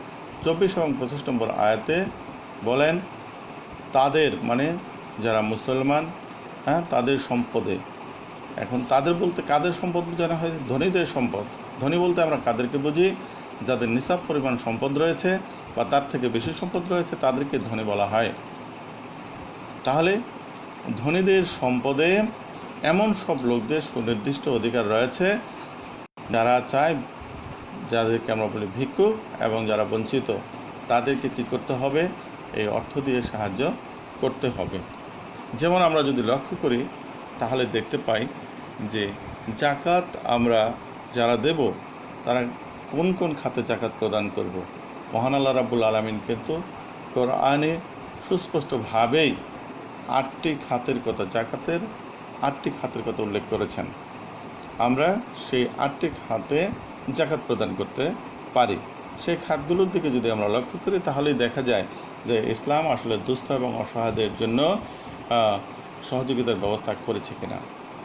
24 এবং 25 নম্বর আয়াতে বলেন, তাদের মানে যারা মুসলমান, তাদের সম্পদে। এখন তাদের বলতে কাদের সম্পদ বোঝানো হয়েছে? ধনীদের সম্পদ। ধনী বলতে আমরা কাদেরকে বুঝি? যাদের নিসাব পরিমাণ সম্পদ রয়েছে বা তার থেকে বেশি সম্পদ রয়েছে তাদেরকে ধনী বলা হয়। তাহলে ধনীদের সম্পদে এমন সব লোকদের সুনির্দিষ্ট অধিকার রয়েছে যারা চায়, যাদেরকে আমরা বলি ভিক্ষুক, এবং যারা বঞ্চিত তাদেরকে কি করতে হবে? এই অর্থ দিয়ে সাহায্য করতে হবে। যেমন আমরা যদি লক্ষ্য করি তাহলে দেখতে পাই যে জাকাত আমরা যারা দেব তারা কোন কোন খাতে জাকাত প্রদান করব। মহান আল্লাহ রাব্বুল আলামিন কিন্তু কোরআনে সুস্পষ্টভাবেই 8টি খাতের কথা, জাকাতের 8টি খাতের কথা উল্লেখ করেছেন। আমরা সেই 8টি খাতে জাকাত প্রদান করতে পারি। সেই খাতগুলোর দিকে যদি আমরা লক্ষ্য করি তাহলেই দেখা যায় যে ইসলাম আসলে দুস্থ এবং অসহায়দের জন্য সহযোগিতার ব্যবস্থা করেছে কিনা।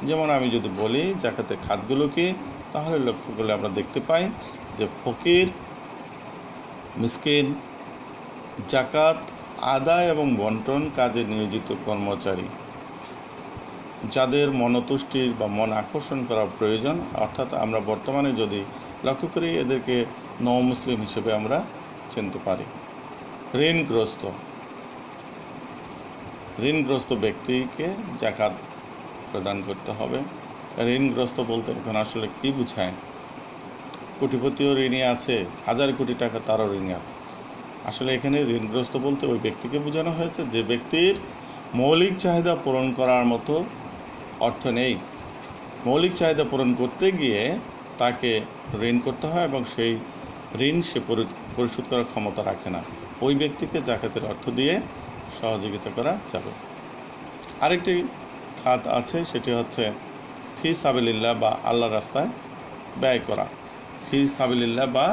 যেমন আমি যদি বলি জাকাতের খাতগুলো কি, তাহলে লক্ষ্য করলে আমরা দেখতে পাই যে ফকির, মিসকিন, জাকাত আদায় এবং বন্টন কাজে নিয়োজিত কর্মচারী, যাদের মনতুষ্টির বা মন আকর্ষণ করার প্রয়োজন, অর্থাৎ আমরা বর্তমানে যদি লক্ষ্য করি এদেরকে নও-মুসলিম হিসেবে আমরা চিনতে পারি। ঋণগ্রস্ত ব্যক্তিকে জাকাত প্রদান করতে হবে। ঋণগ্রস্ত বলতে এখন আসলে কি বোঝায়? কোটিপতিও ঋণী আছে, 1000 কোটি টাকা তারও ঋণী আছে। আসলে এখানে ঋণগ্রস্ত বলতে ওই ব্যক্তিকে বোঝানো হয়েছে যে ব্যক্তির মৌলিক চাহিদা পূরণ করার মতো অর্থ নেই। মৌলিক চাহিদা পূরণ করতে গিয়ে তাকে ঋণ করতে হয় এবং সেই ঋণ সে পরিশোধ করার ক্ষমতা রাখে না। ওই ব্যক্তিকে জাকাতের অর্থ দিয়ে সহযোগিতা করা যাবে। আরেকটি খাত আছে, সেটি হচ্ছে ফি সাবিলিল্লাহ বা আল্লাহর রাস্তায় ব্যয় করা। ফি সাবিলিল্লাহ বা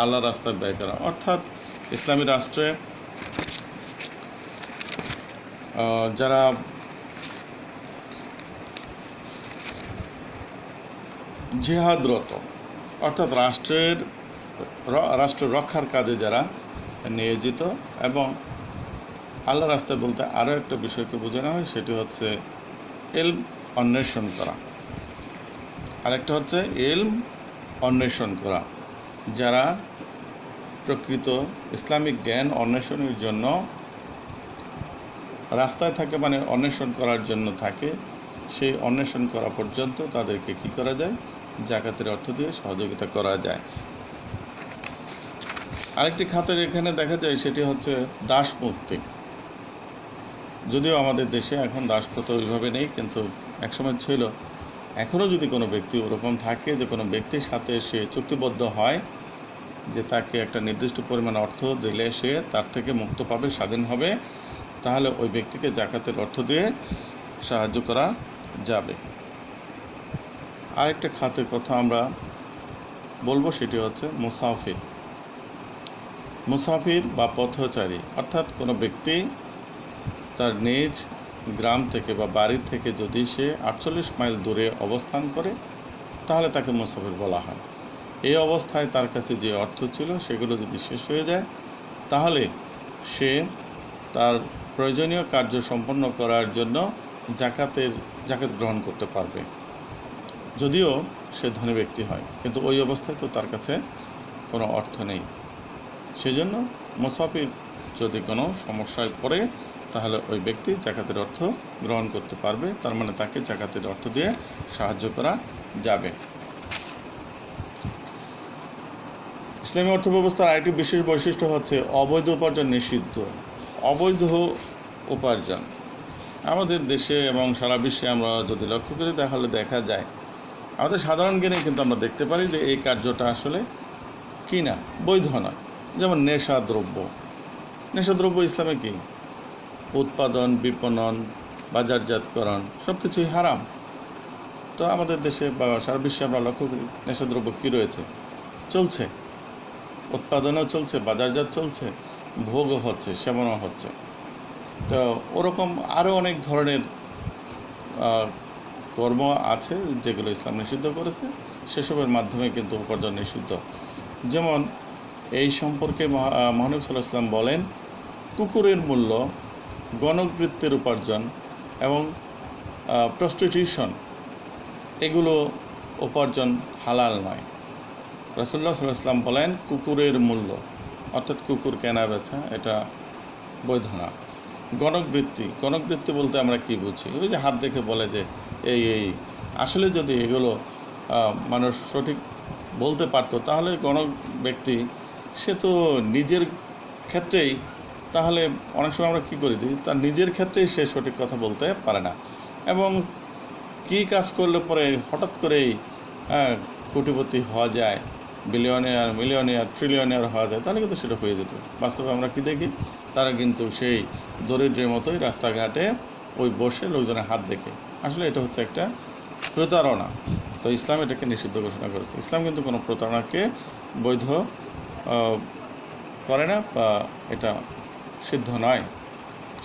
আল্লাহর রাস্তায় ব্যয় করা অর্থাৎ ইসলামী রাষ্ট্রে যারা জিহাদরত, অর্থাৎ রাষ্ট্র রক্ষার কাজে যারা নিয়োজিত, এবং আল্লাহ রাস্তায় বলতে আরও একটা বিষয়কে বোঝানো হয়, সেটি হচ্ছে ইলম অন্বেষণ করা। আরেকটা হচ্ছে ইলম অন্বেষণ করা, যারা প্রকৃত ইসলামিক জ্ঞান অন্বেষণের জন্য রাস্তায় থাকে, মানে অন্বেষণ করার জন্য থাকে, সেই অন্বেষণ করা পর্যন্ত তাদেরকে কি করা যায়? জাকাতের অর্থ দিয়ে সহযোগিতা করা যায়। আরেকটি খাতের এখানে দেখা যায়, সেটি হচ্ছে দাস মুক্তি। যদিও আমাদের দেশে এখন দাসপ্রথা ওইভাবে নেই, কিন্তু একসময় ছিল। এখনও যদি কোনো ব্যক্তি ওরকম থাকে যে কোনো ব্যক্তির সাথে সে চুক্তিবদ্ধ হয় যে তাকে একটা নির্দিষ্ট পরিমাণ অর্থ দিলে সে তার থেকে মুক্ত পাবে, স্বাধীন হবে, তাহলে ওই ব্যক্তিকে জাকাতের অর্থ দিয়ে সাহায্য করা যাবে। আরেকটা খাতের কথা আমরা বলবো, সেটি হচ্ছে মুসাফির বা পথচারী, অর্থাৎ কোনো ব্যক্তি তার নিজ গ্রাম থেকে বা বাড়ি থেকে যদি সে 48 মাইল দূরে অবস্থান করে তাহলে তাকে মুসাফির বলা হয়। এই অবস্থায় তার কাছে যে অর্থ ছিল সেগুলো যদি শেষ হয়ে যায় তাহলে সে তার প্রয়োজনীয় কার্য সম্পন্ন করার জন্য জাকাত গ্রহণ করতে পারবে, যদিও সে ধনী ব্যক্তি হয়, কিন্তু ওই অবস্থায় তো তার কাছে কোনো অর্থ নেই। সেজন্য মুসাফির যদি কোনো সমস্যায় পড়ে তাহলে ওই ব্যক্তি জাকাতের অর্থ গ্রহণ করতে পারবে, তার মানে তাকে জাকাতের অর্থ দিয়ে সাহায্য করা যাবে। ইসলামী অর্থব্যবস্থার আরেকটি বিশেষ বৈশিষ্ট্য হচ্ছে অবৈধ উপার্জন নিষিদ্ধ। অবৈধ উপার্জন আমাদের দেশে এবং সারা বিশ্বে আমরা যদি লক্ষ্য করি তাহলে দেখা যায়, আমাদের সাধারণ জ্ঞানে কিন্তু আমরা দেখতে পারি যে এই কার্যটা আসলে কি না, বৈধ নয়। যেমন নেশাদ্রব্য ইসলামে কি? উৎপাদন, বিপণন, বাজারজাতকরণ সব কিছুই হারাম। তো আমাদের দেশে বা সারা বিশ্বে আমরা লক্ষ্য করি নেশাদ্রব্য কী রয়েছে? চলছে, উৎপাদনও চলছে, বাজারজাত চলছে, ভোগও হচ্ছে, সেবনও হচ্ছে। তো ওরকম আরও অনেক ধরনের কর্ম আছে যেগুলো ইসলাম নিষিদ্ধ করেছে, সেসবের মাধ্যমে কিন্তু উপার্জন নিষিদ্ধ। যেমন এই সম্পর্কে মহানবী সাল্লাল্লাহু আলাইহি ওয়াসাল্লাম বলেন, কুকুরের মূল্য, গণকবৃত্তির উপার্জন এবং প্রস্টিটিউশন, এগুলো উপার্জন হালাল নয়। রাসূলুল্লাহ সাল্লাল্লাহু আলাইহি ওয়াসাল্লাম বলেন কুকুরের মূল্য, অর্থাৎ কুকুর কেনা বেচা এটা বৈধ না। গণকবৃত্তি বলতে আমরা কি বুঝি? ওই যে হাত দেখে বলে যে এই আসলে যদি এগুলো মানুষ সঠিক বলতে পারতো তাহলে গণক ব্যক্তি সে তো নিজের ক্ষেত্রেই, তাহলে অনেক সময় আমরা কী করে দিই, তার নিজের ক্ষেত্রেই সে সঠিক কথা বলতে পারে না, এবং কী কাজ করলে পরে হঠাৎ করেই কোটিপতি হওয়া যায়, বিলিয়নিয়ার, মিলিয়নিয়ার, ট্রিলিয়নিয়ার হওয়া যায়, তাহলে কিন্তু সেটা হয়ে যেত। বাস্তবে আমরা কি দেখি, তারা কিন্তু সেই দরিদ্রের মতোই রাস্তাঘাটে ওই বসে লোকজনের হাত দেখে। আসলে এটা হচ্ছে একটা প্রতারণা। তো ইসলাম এটাকে নিষিদ্ধ ঘোষণা করেছে। ইসলাম কিন্তু কোনো প্রতারণাকে বৈধ করে না, বা এটা সিদ্ধ নয়।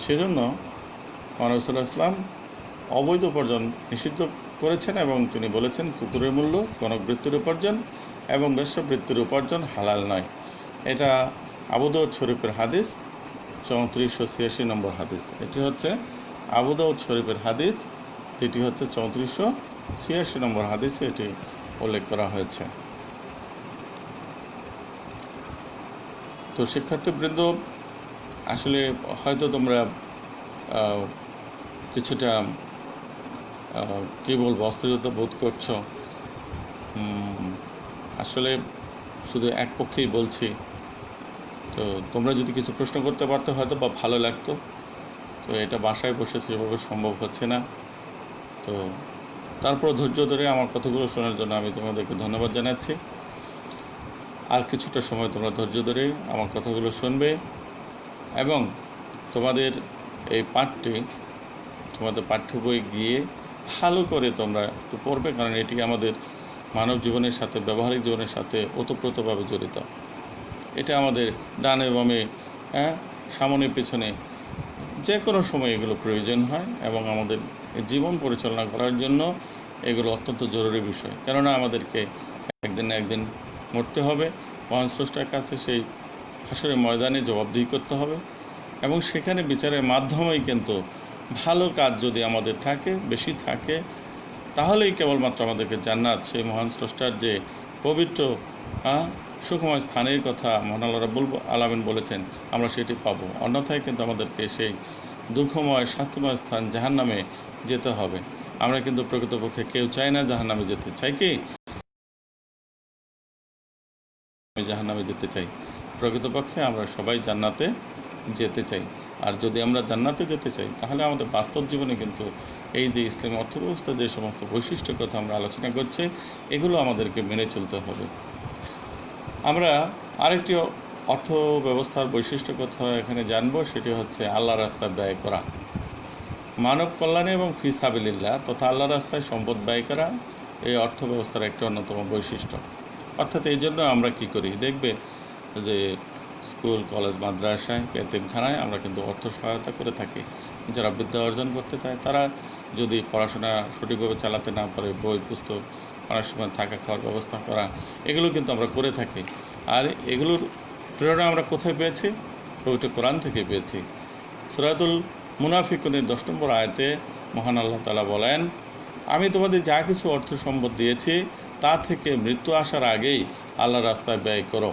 সেজন্য মহানবী সাল্লাল্লাহু আলাইহি ওয়াসাল্লাম অবৈধ উপার্জন নিষিদ্ধ করেছেন, এবং তিনি বলেছেন কুকুরের মূল্য, গণকবৃত্তির উপার্জন এবং বেশ্যাবৃত্তির উপার্জন হালাল নয়। এটা আবু দাউদ শরীফের হাদিস, 3486 নম্বর হাদিস। এটি হচ্ছে আবু দাউদ শরীফের হাদিস, যেটি হচ্ছে 3486 নম্বর হাদিসে এটি উল্লেখ করা হয়েছে। তো শিক্ষার্থীবৃন্দ, আসলে হয়তো তোমরা কিছুটা কী বলবো, অস্থিরতা বোধ করছো। আসলে শুধু এক পক্ষেই বলছি। তো তোমরা যদি কিছু প্রশ্ন করতে পারতে হয়তো বা ভালো লাগতো। তো এটা বাসায় বসে সেভাবে সম্ভব হচ্ছে না। তো তারপর ধৈর্য ধরে আমার কথাগুলো শোনার জন্য আমি তোমাদেরকে ধন্যবাদ জানাচ্ছি। আর কিছুটা সময় তোমরা ধৈর্য ধরে আমার কথাগুলো শুনবে, এবং তোমাদের এই পাঠটি তোমাদের পাঠ্য বই গিয়ে ভালো করে তোমরা একটু পড়বে, কারণ এটি আমাদের মানব জীবনের সাথে, ব্যবহারিক জীবনের সাথে ওতপ্রোতভাবে জড়িত। এটা আমাদের ডানে বামে, সামনে পিছনে যে কোনো সময় এগুলো প্রয়োজন হয়, এবং আমাদের জীবন পরিচালনা করার জন্য এগুলো অত্যন্ত জরুরি বিষয়। কেননা আমাদেরকে একদিন না একদিন মরতে হবে, মহান স্রষ্টার কাছে সেই হাসরের ময়দানে জবাবদিহি করতে হবে, এবং সেখানে বিচারের মাধ্যমেই কিন্তু ভালো কাজ যদি আমাদের থাকে, বেশি থাকে, তাহলেই কেবলমাত্র আমাদেরকে জান্নাত, সেই মহান স্রষ্টার যে পবিত্র সুখময় স্থানের কথা মহান আল্লাহ রাব্বুল আলামিন বলেছেন, আমরা সেটি পাবো। অন্যথায় কিন্তু আমাদেরকে সেই দুঃখময় শাস্তিময় স্থান জাহান্নামে যেতে হবে। আমরা কিন্তু প্রকৃতপক্ষে কেউ চাই না জাহান্নামে যেতে। চাই কি? জাহান্নামে যেতে চাই। প্রকৃতপক্ষে আমরা সবাই জান্নাতে যেতে চাই। আর যদি আমরা জান্নাতে যেতে চাই, তাহলে আমাদের বাস্তব জীবনে কিন্তু এই যে ইসলামী অর্থব্যবস্থা যে সমস্ত বৈশিষ্ট্যের কথা আমরা আলোচনা করছি, এগুলো আমাদেরকে মেনে চলতে হবে। আমরা আরেকটি অর্থ ব্যবস্থার বৈশিষ্ট্য কথা এখানে জানবো, সেটি হচ্ছে আল্লাহর রাস্তায় ব্যয় করা। মানব কল্যাণে এবং ফি সাবিলিল্লাহ তথা আল্লাহর রাস্তায় সম্পদ ব্যয় করা এই অর্থ ব্যবস্থার একটি অন্যতম বৈশিষ্ট্য। অর্থাৎ এই জন্য আমরা কি করি, দেখবে যে স্কুল, কলেজ, মাদ্রাসায়, এতিমখানায় আমরা কিন্তু অর্থ সহায়তা করে থাকি। যারা বিদ্যা অর্জন করতে চায়, তারা যদি পড়াশোনা সঠিকভাবে চালাতে না পারে, বই পুস্তক, অনেক সময় থাকা খাওয়ার ব্যবস্থা করা, এগুলো কিন্তু আমরা করে থাকি। আর এগুলোর প্রেরণা আমরা কোথায় পেয়েছি? পবিত্র কোরআন থেকে পেয়েছি। সূরাতুল মুনাফিকুনের 10 নম্বর আয়াতে মহান আল্লাহ তাআলা বলেন, আমি তোমাদের যা কিছু অর্থ সম্পদ দিয়েছি তা থেকে মৃত্যু আসার আগেই আল্লাহর রাস্তায় ব্যয় করো।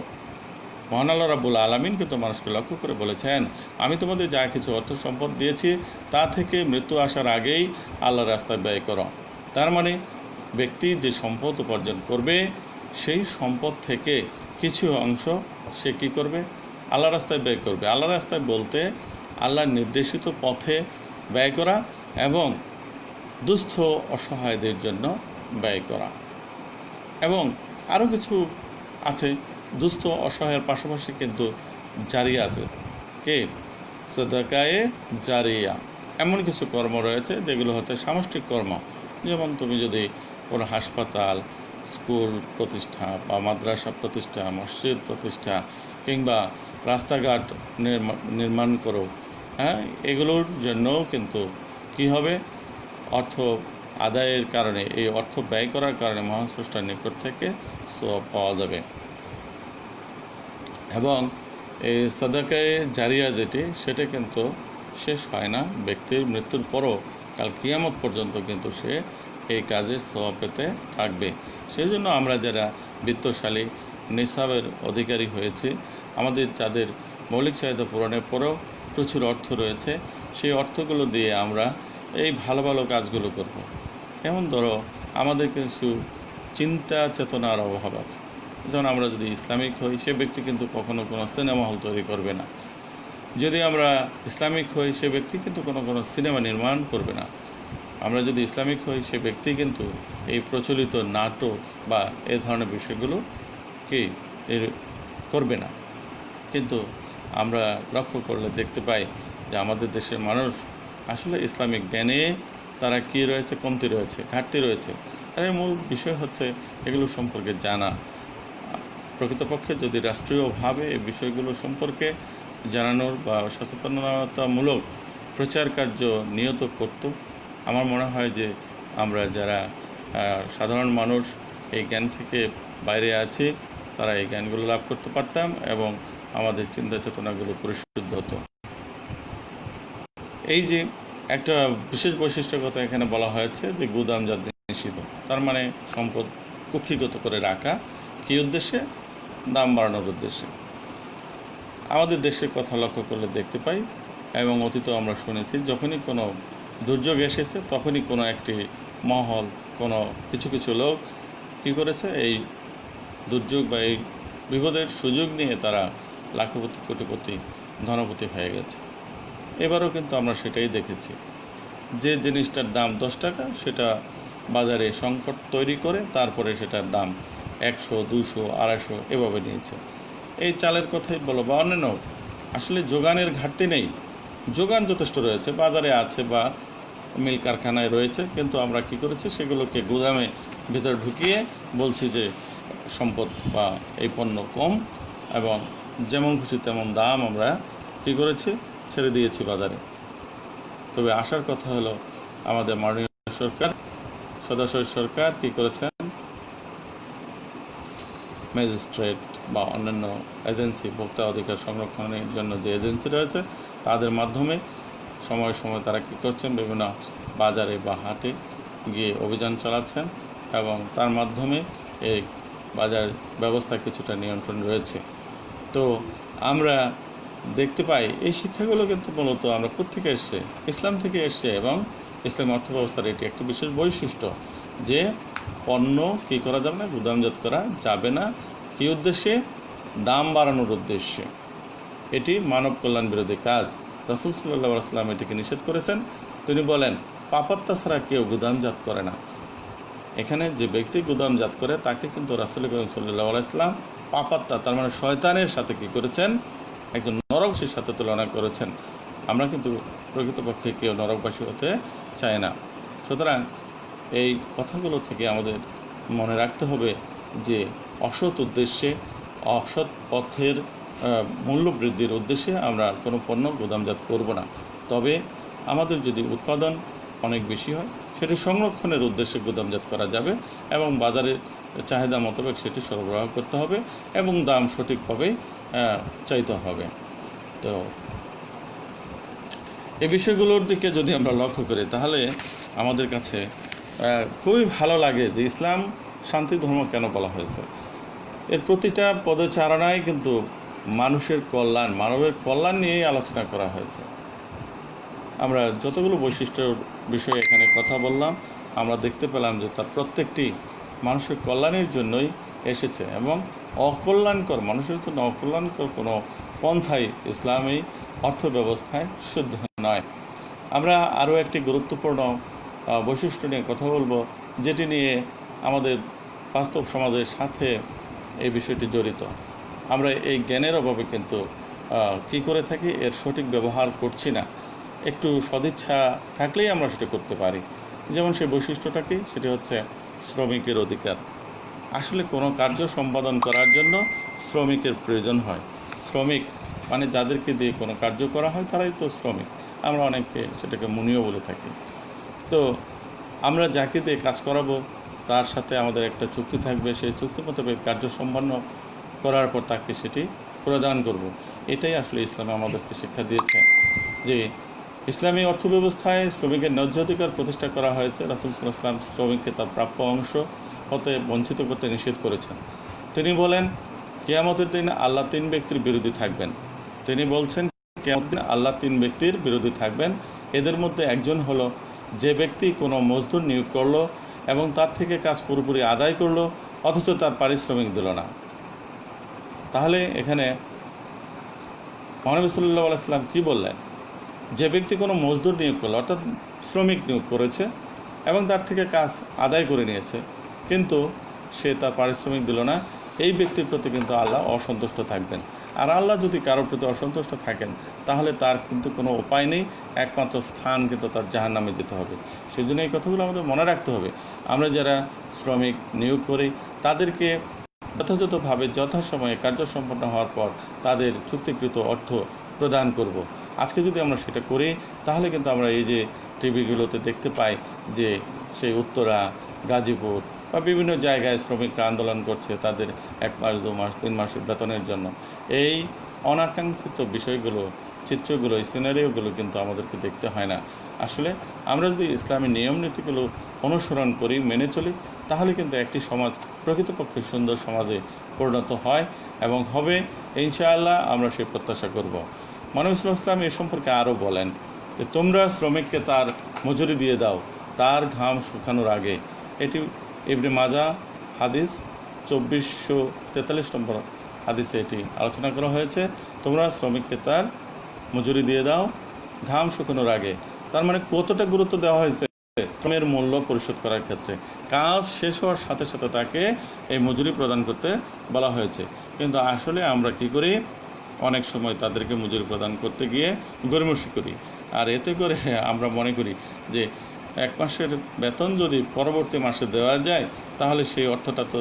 মহান আল্লাহ রাব্বুল আলামিন কিন্তু মানুষকে লক্ষ্য করে বলেছেন, আমি তোমাদের যা কিছু অর্থ সম্পদ দিয়েছি তা থেকে মৃত্যু আসার আগেই আল্লাহর রাস্তায় ব্যয় করো। তার মানে ব্যক্তি যে সম্পদ উপার্জন করবে, সেই সম্পদ থেকে কিছু অংশ সে কী করবে? আল্লাহর রাস্তায় ব্যয় করবে। আল্লাহর রাস্তায় বলতে আল্লাহর নির্দেশিত পথে ব্যয় করা, এবং দুস্থ অসহায়দের জন্য ব্যয় করা। এবং আরও কিছু আছে, দুস্থ অসহায়ের পাশাপাশি কিন্তু জারিয়া আছে, কে? সাদাকায়ে জারিয়া। এমন কিছু কর্ম রয়েছে যেগুলো হচ্ছে সামষ্টিক কর্ম। যেমন তুমি যদি কোনো হাসপাতাল, স্কুল প্রতিষ্ঠা বা মাদ্রাসা প্রতিষ্ঠা, মসজিদ প্রতিষ্ঠা, কিংবা রাস্তাঘাট নির্মাণ করো, এগুলোর জন্যও কিন্তু কী হবে? অর্থ আদায়ের কারণে, এই অর্থ ব্যয় করার কারণে মহান স্রষ্টার নিকট থেকে সওয়াব পাওয়া যাবে। এবং এই সাদাকায়ে জারিয়া যেটি, সেটা কিন্তু শেষ হয় না। ব্যক্তির মৃত্যুর পরও কাল কিয়ামত পর্যন্ত কিন্তু সে এই কাজে সওয়াব পেতে থাকবে। সেই জন্য আমরা যারা বিত্তশালী, নিসাবের অধিকারী হয়েছি, আমাদের যাদের মৌলিক চাহিদা পূরণের পরেও প্রচুর অর্থ রয়েছে, সেই অর্থগুলো দিয়ে আমরা এই ভালো ভালো কাজগুলো করব। যেমন ধরো, আমাদের কিছু চিন্তা চেতনার অভাব আছে। যেমন আমরা যদি ইসলামিক হই, সে ব্যক্তি কিন্তু কখনো কোনো সিনেমা হল তৈরি করবে না। যদি আমরা ইসলামিক হই, সে ব্যক্তি কিন্তু কোনো সিনেমা নির্মাণ করবে না। আমরা যদি ইসলামিক হই, সে ব্যক্তি কিন্তু এই প্রচলিত নাটক বা এ ধরনের বিষয়গুলো কি করবে না। কিন্তু আমরা লক্ষ্য করলে দেখতে পাই যে আমাদের দেশের মানুষ আসলে ইসলামিক জ্ঞানে তারা কি রয়েছে, কমতি রয়েছে, ঘাটতি রয়েছে। এর মূল বিষয় হচ্ছে এগুলো সম্পর্কে জানা। প্রকৃতপক্ষে যদি রাষ্ট্রীয়ভাবে এই বিষয়গুলো সম্পর্কে জানানোর বা সচেতনতামূলক প্রচার কার্য নিয়ত করত, আমার মনে হয় যে আমরা যারা সাধারণ মানুষ এই জ্ঞান থেকে বাইরে আছি, তারা এই জ্ঞানগুলো লাভ করতে পারতাম এবং আমাদের চিন্তা চেতনাগুলো পরিশুদ্ধ হতো। এই যে একটা বিশেষ বৈশিষ্ট্যের কথা এখানে বলা হয়েছে যে গুদামজাত নিষিদ্ধ, তার মানে সম্পদ কুক্ষিগত করে রাখা, কী উদ্দেশ্যে? দাম বাড়ানোর উদ্দেশ্যে। আমাদের দেশের কথা লক্ষ্য করলে দেখতে পাই এবং অতীতেও আমরা শুনেছি, যখনই কোনো দুর্যোগ এসেছে তখনই কোনো একটি মহল, কোনো কিছু কিছু লোক কী করেছে, এই দুর্যোগ বা এই বিপদের সুযোগ নিয়ে তারা লাখপতি কোটিপতি ধনপতি হয়ে গেছে। এবারও কিন্তু আমরা সেটাই দেখেছি, যে জিনিসটার দাম 10 টাকা সেটা বাজারে সংকট তৈরি করে তারপরে সেটার দাম 100, 200, 250 এভাবে নিয়েছে। এই চালের কথাই বলো বা অন্যান্য, আসলে যোগানের ঘাটতি নেই, যোগান যথেষ্ট রয়েছে, বাজারে আছে বা মিল কারখানায় রয়েছে, কিন্তু আমরা কি করেছি, সেগুলোকে গুদামে ভিতরে ঢুকিয়ে বলছি যে সম্পদ বা এই পণ্য কম এবং যেমন খুশি তেমন দাম আমরা কি করেছি, ছেড়ে দিয়েছি বাজারে। তবে আসার কথা হলো, আমাদের মাননীয় সরকার, সদাশয় সরকার কি করেছেন, ম্যাজিস্ট্রেট বা অন্যান্য এজেন্সি, ভোক্তা অধিকার সংরক্ষণের জন্য যে এজেন্সি রয়েছে, তাদের মাধ্যমে সময় সময় তারা কী করছেন, বিভিন্ন বাজারে বা হাটে গিয়ে অভিযান চালাচ্ছেন এবং তার মাধ্যমে এই বাজার ব্যবস্থা কিছুটা নিয়ন্ত্রণ রয়েছে। তো আমরা দেখতে পাই এই শিক্ষাগুলো কিন্তু মূলত আমরা কোত্থেকে এসছে, ইসলাম থেকে এসছে এবং ইসলামী অর্থব্যবস্থার এটি একটি বিশেষ বৈশিষ্ট্য যে পণ্য কী করা যাবে না, গুদামজাত করা যাবে না। কী উদ্দেশ্যে? দাম বাড়ানোর উদ্দেশ্যে। এটি মানব কল্যাণ বিরোধী কাজ। রাসূল সাল্লাল্লাহু আলাইহি ওয়াসাল্লাম এটিকে নিষেধ করেছেন। তিনি বলেন, পাপাত্তা ছাড়া কেউ গুদামজাত করে না। এখানে যে ব্যক্তি গুদামজাত করে তাকে কিন্তু রাসূল করিম সাল্লাল্লাহু আলাইহি ওয়াসাল্লাম পাপাত্তা, তার মানে শয়তানের সাথে কী করেছেন, একজন নরকবাসীর সাথে তুলনা করেছেন। আমরা কিন্তু প্রকৃতপক্ষে কেউ নরকবাসী হতে চায় না। সুতরাং এই কথাগুলো থেকে আমাদের মনে রাখতে হবে যে অসৎ উদ্দেশ্যে, অসৎ পথের মূল্য বৃদ্ধির উদ্দেশ্যে আমরা কোনো পণ্য গুদামজাত করব না। তবে আমাদের যদি উৎপাদন অনেক বেশি হয়, সেটি সংরক্ষণের উদ্দেশ্যে গুদামজাত করা যাবে এবং বাজারে চাহিদা মোতাবেক সেটি সরবরাহ করতে হবে এবং দাম সঠিকভাবে চাইতে হবে। তো এই বিষয়গুলোর দিকে যদি আমরা লক্ষ্য করি, তাহলে আমাদের কাছে খুবই ভালো লাগে যে ইসলাম শান্তি ধর্ম কেন বলা হয়েছে। এর প্রতিটা পদচারণায় কিন্তু মানুষের কল্যাণ, মানবের কল্যাণ নিয়েই আলোচনা করা হয়েছে। আমরা যতগুলো বৈশিষ্ট্যের বিষয়ে এখানে কথা বললাম, আমরা দেখতে পেলাম যে তার প্রত্যেকটি মানুষের কল্যাণের জন্যই এসেছে এবং অকল্যাণকর, মানুষের জন্য অকল্যাণকর কোনো পন্থাই ইসলামী অর্থব্যবস্থায় শুদ্ধ নয়। আমরা আরও একটি গুরুত্বপূর্ণ বৈশিষ্ট্য নিয়ে কথা বলবো, যেটি নিয়ে আমাদের বাস্তব সমাজের সাথে এই বিষয়টি জড়িত। আমরা এই জ্ঞানের অভাবে কিন্তু কি করে থাকি, এর সঠিক ব্যবহার করছি না। একটু সদিচ্ছা থাকলেই আমরা সেটা করতে পারি। যেমন সেই বৈশিষ্ট্যটা কি, সেটি হচ্ছে শ্রমিকের অধিকার। আসলে কোনো কার্য সম্পাদন করার জন্য শ্রমিকের প্রয়োজন হয়। শ্রমিক মানে যাদেরকে দিয়ে কোনো কার্য করা হয় তারাই তো শ্রমিক। আমরা অনেকে সেটাকে মুনিও বলে থাকি। তো আমরা যাকে দিয়ে কাজ করাবো তার সাথে আমাদের একটা চুক্তি থাকবে, সেই চুক্তি মোতাবেক কার্য সম্পন্ন করার পর তাকে সেটি প্রদান করব। এটাই আসলে ইসলামে আমাদেরকে শিক্ষা দিয়েছে যে ইসলামী অর্থব্যবস্থায় শ্রমিকের ন্যায্য অধিকার প্রতিষ্ঠা করা হয়েছে। রাসূল সাল্লাল্লাহু আলাইহি ওয়াসাল্লাম শ্রমিককে তার প্রাপ্য অংশ হতে বঞ্চিত করতে নিষেধ করেছেন। তিনি বলেন, কিয়ামতের দিন আল্লাহ তিন ব্যক্তির বিরোধী থাকবেন। তিনি বলছেন কিয়ামতের দিন আল্লাহ তিন ব্যক্তির বিরোধী থাকবেন। এদের মধ্যে একজন হলো যে ব্যক্তি কোনো মজদুর নিয়োগ করলো এবং তার থেকে কাজ পুরোপুরি আদায় করলো অথচ তার পারিশ্রমিক দিল না। তাহলে এখানে মহানবী সাল্লাল্লাহু আলাইহি ওয়াসাল্লাম কী বললেন? যে ব্যক্তি কোনো মজদুর নিয়োগ করলো, অর্থাৎ শ্রমিক নিয়োগ করেছে এবং তার থেকে কাজ আদায় করে নিয়েছে, কিন্তু সে তার পারিশ্রমিক দিল না, এই ব্যক্তির প্রতি কিন্তু আল্লাহ অসন্তুষ্ট থাকবেন। আর আল্লাহ যদি কারোর প্রতি অসন্তুষ্ট থাকেন তাহলে তার কিন্তু কোনো উপায় নেই, একমাত্র স্থান কিন্তু তার জাহান্নামে যেতে হবে। সেই জন্য এই কথাগুলো আমাদের মনে রাখতে হবে। আমরা যারা শ্রমিক নিয়োগ করি তাদেরকে যথাযথভাবে যথাসময়ে কার্য সম্পন্ন হওয়ার পর তাদের চুক্তিকৃত অর্থ প্রদান করব। আজকে যদি আমরা সেটা করি তাহলে কিন্তু আমরা এই যে টিভিগুলোতে দেখতে পাই যে সেই উত্তরা, গাজীপুর বা বিভিন্ন জায়গায় শ্রমিকরা আন্দোলন করছে তাদের 1 মাস, 2 মাস, 3 মাসের বেতনের জন্য। এই অনাকাঙ্ক্ষিত বিষয়গুলো, চিত্রগুলো, এই সিনারিওগুলো কিন্তু আমাদেরকে দেখতে হয় না। আসলে আমরা যদি ইসলামী নিয়ম নীতিগুলো অনুসরণ করি, মেনে চলি, তাহলে কিন্তু একটি সমাজ প্রকৃতপক্ষে সুন্দর সমাজে পরিণত হয় এবং হবে ইনশাআল্লাহ। আমরা সেই প্রত্যাশা করব। মহানবী সাল্লাল্লাহু আলাইহি ওয়াসাল্লাম এ সম্পর্কে আরও বলেন যে তোমরা শ্রমিককে তার মজুরি দিয়ে দাও তার ঘাম শুকানোর আগে। এটি ইবনে মাজাহ হাদিস 2443 নম্বর হাদিসে এটি আলোচনা করা হয়েছে। তোমরা শ্রমিককে তার মজুরি দিয়ে দাও ঘাম শুকানোর আগে। তার মানে কতটা গুরুত্ব দেওয়া হয়েছে শ্রমের মূল্য পরিশোধ করার ক্ষেত্রে। কাজ শেষ হওয়ার সাথে সাথে তাকে এই মজুরি প্রদান করতে বলা হয়েছে। কিন্তু আসলে আমরা কি করি? অনেক সময় তাদেরকে মজুরি প্রদান করতে গিয়ে গড়িমসি করি। আর এতে করে আমরা মনে করি যে 1 মাসের বেতন যদি পরবর্তী মাসে দেওয়া যায় তাহলে সেই অর্থটা তো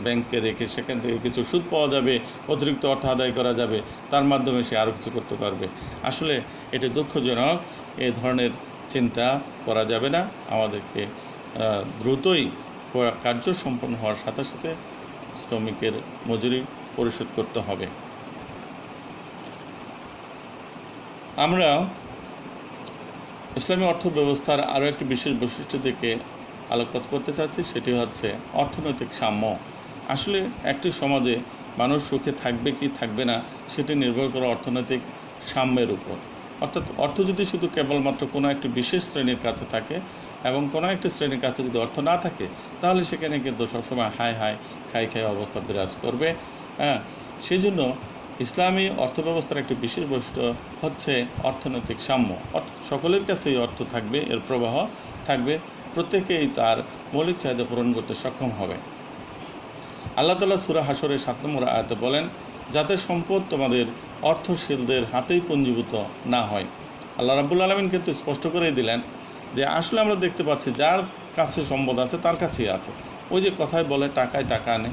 ব্যাংকে রেখে সেখান থেকে কিছু সুদ পাওয়া যাবে, অতিরিক্ত অর্থ আদায় করা যাবে, তার মাধ্যমে সে আরও কিছু করতে পারবে। আসলে এটি দুঃখজনক। এই ধরনের চিন্তা করা যাবে না। আমাদেরকে দ্রুতই কার্য সম্পন্ন হওয়ার সাথে সাথে শ্রমিকের মজুরি পরিশোধ করতে হবে। আমরা ইসলামী অর্থ ব্যবস্থার আরও একটি বিশেষ বৈশিষ্ট্য দিকে আলোকপাত করতে চাচ্ছি, সেটি হচ্ছে অর্থনৈতিক সাম্য। আসলে একটি সমাজে মানুষ সুখে থাকবে কি থাকবে না সেটি নির্ভর করে অর্থনৈতিক সাম্যের উপর। অর্থাৎ অর্থ যদি শুধু কেবলমাত্র কোনো একটি বিশেষ শ্রেণীর কাছে থাকে এবং কোনো একটি শ্রেণীর কাছে যদি অর্থ না থাকে তাহলে সেখানে কিন্তু সবসময় হাই হাই খাই খাই অবস্থা বিরাজ করবে। সেই জন্য ইসলামী অর্থব্যবস্থার একটি বিশেষ বৈশিষ্ট্য হচ্ছে অর্থনৈতিক সাম্য। অর্থাৎ সকলের কাছেই অর্থ থাকবে, এর প্রবাহ থাকবে, প্রত্যেকেই তার মৌলিক চাহিদা পূরণ করতে সক্ষম হবে। আল্লাহ তাআলা সূরা হাশরের 7 নম্বর আয়াতে বলেন, যাতে সম্পদ তোমাদের অর্থশীলদের হাতেই পুঞ্জীভূত না হয়। আল্লাহ রাব্বুল আলামিন কিন্তু স্পষ্ট করেই দিলেন যে আসলে আমরা দেখতে পাচ্ছি যার কাছে সম্পদ আছে তার কাছেই আছে। ওই যে কথায় বলে টাকায় টাকা আনে,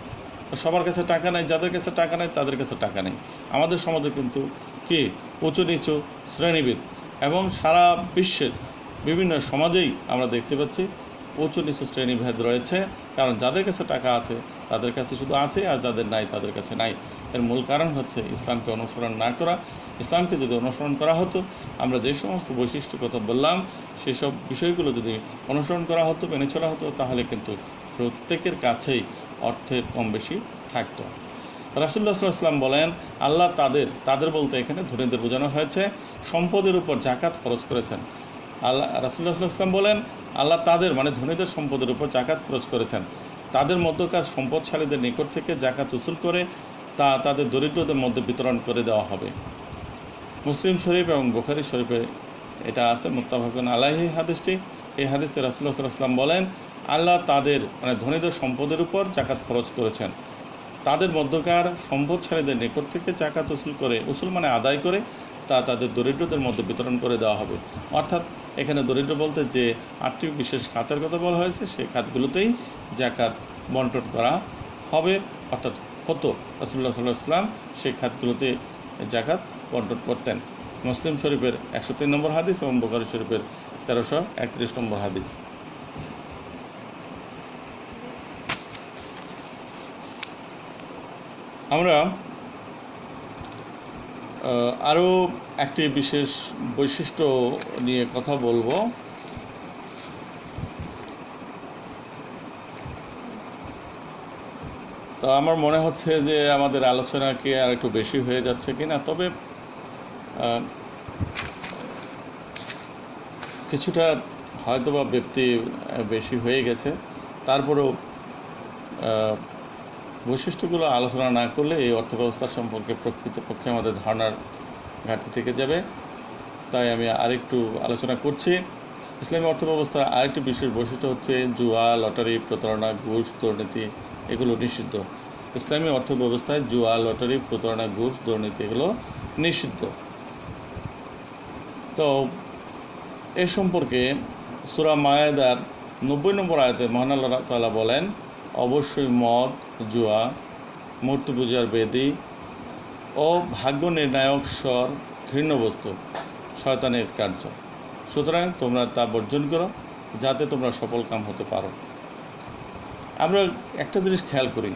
সবার কাছে টাকা নেই, যাদের কাছে টাকা নেই তাদের কাছে টাকা নেই। আমাদের সমাজে কিন্তু কি উঁচু নিচু শ্রেণীবিদ এবং সারা বিশ্বের বিভিন্ন সমাজেই আমরা দেখতে পাচ্ছি উঁচু নিচু শ্রেণীভেদ রয়েছে। কারণ যাদের কাছে টাকা আছে তাদের কাছে শুধু আছে, আর যাদের নাই তাদের কাছে নাই। এর মূল কারণ হচ্ছে ইসলামকে অনুসরণ না করা। ইসলামকে যদি অনুসরণ করা হতো, আমরা যে সমস্ত বৈশিষ্ট্য কথা বললাম সেসব বিষয়গুলো যদি অনুসরণ করা হতো, মেনে চলা হতো, তাহলে কিন্তু প্রত্যেকের কাছেই অর্থের কম বেশি থাকতো। রাসূলুল্লাহ সাল্লাল্লাহু আলাইহি ওয়াসাল্লাম বলেন, আল্লাহ তাদের বলতে এখানে ধনীদের বোঝানো হয়েছে, সম্পদের উপর জাকাত খরচ করেছেন। রাসূলুল্লাহ সাল্লাল্লাহু আলাইহি ওয়াসাল্লাম বলেন, আল্লাহ তাদের মানে ধনীদের সম্পদের উপর জাকাত খরচ করেছেন। তাদের মধ্যকার সম্পদশালীদের নিকট থেকে জাকাত উসুল করে তা তাদের দরিদ্রদের মধ্যে বিতরণ করে দেওয়া হবে। মুসলিম শরীফ এবং বুখারী শরীফে এটা আছে, মুত্তাফাকুন আলাইহি হাদিসটি। এই হাদিসে রাসূলুল্লাহ সাল্লাল্লাহু আলাইহি ওয়াসাল্লাম বলেন, আল্লাহ তাদের মানে ধনীদের সম্পদের উপর জাকাত খরচ করেছেন। তাদের মধ্যকার সম্পদশালীদের নিকট থেকে জাকাত উসুল মানে আদায় করে তা তাদের দরিদ্রদের মধ্যে বিতরণ করে দেওয়া হবে। অর্থাৎ এখানে দরিদ্র বলতে যে 8টি বিশেষ খাতের কথা বলা হয়েছে সেই খাতগুলোতেই জাকাত বন্টন করা হবে, অর্থাৎ হতো। রাসূলুল্লাহ সাল্লাল্লাহু আলাইহি ওয়াসাল্লাম সেই খাতগুলোতে জাকাত বন্টন করতেন। মুসলিম শরীফের 103 নম্বর হাদিস এবং বুখারী শরীফের 1331 নম্বর হাদিস। আমরা আরও একটি বিশেষ বৈশিষ্ট্য নিয়ে কথা বলবো। তো আমার মনে হচ্ছে যে আমাদের আলোচনা কি আর একটু বেশি হয়ে যাচ্ছে কিনা, তবে কিছুটা হয়তোবা ব্যক্তি বেশি হয়ে গেছে। তারপরেও বৈশিষ্ট্যগুলো আলোচনা না করলে এই অর্থব্যবস্থা সম্পর্কে প্রকৃতপক্ষে আমাদের ধারণার ঘাটতি থেকে যাবে। তাই আমি আরেকটু আলোচনা করছি। ইসলামী অর্থব্যবস্থার আরেকটি বিশেষ বৈশিষ্ট্য হচ্ছে জুয়া, লটারি, প্রতারণা, ঘুষ, দুর্নীতি এগুলো নিষিদ্ধ। ইসলামী অর্থব্যবস্থায় জুয়া, লটারি, প্রতারণা, ঘুষ, দুর্নীতি এগুলো নিষিদ্ধ। তো এ সম্পর্কে সূরা মায়েদার 90 নম্বর আয়াতে মহান আল্লাহ তাআলা বলেন, অবশ্যই মদ, জুয়া, মূর্তি পূজার বেদী ও ভাগ্য নির্ণায়ক স্বর ঘৃণ্য বস্তু, শয়তানের কার্য। সুতরাং তোমরা তা বর্জন করো, যাতে তোমরা সফল কাম হতে পারো। আমরা একটা জিনিস খেয়াল করি,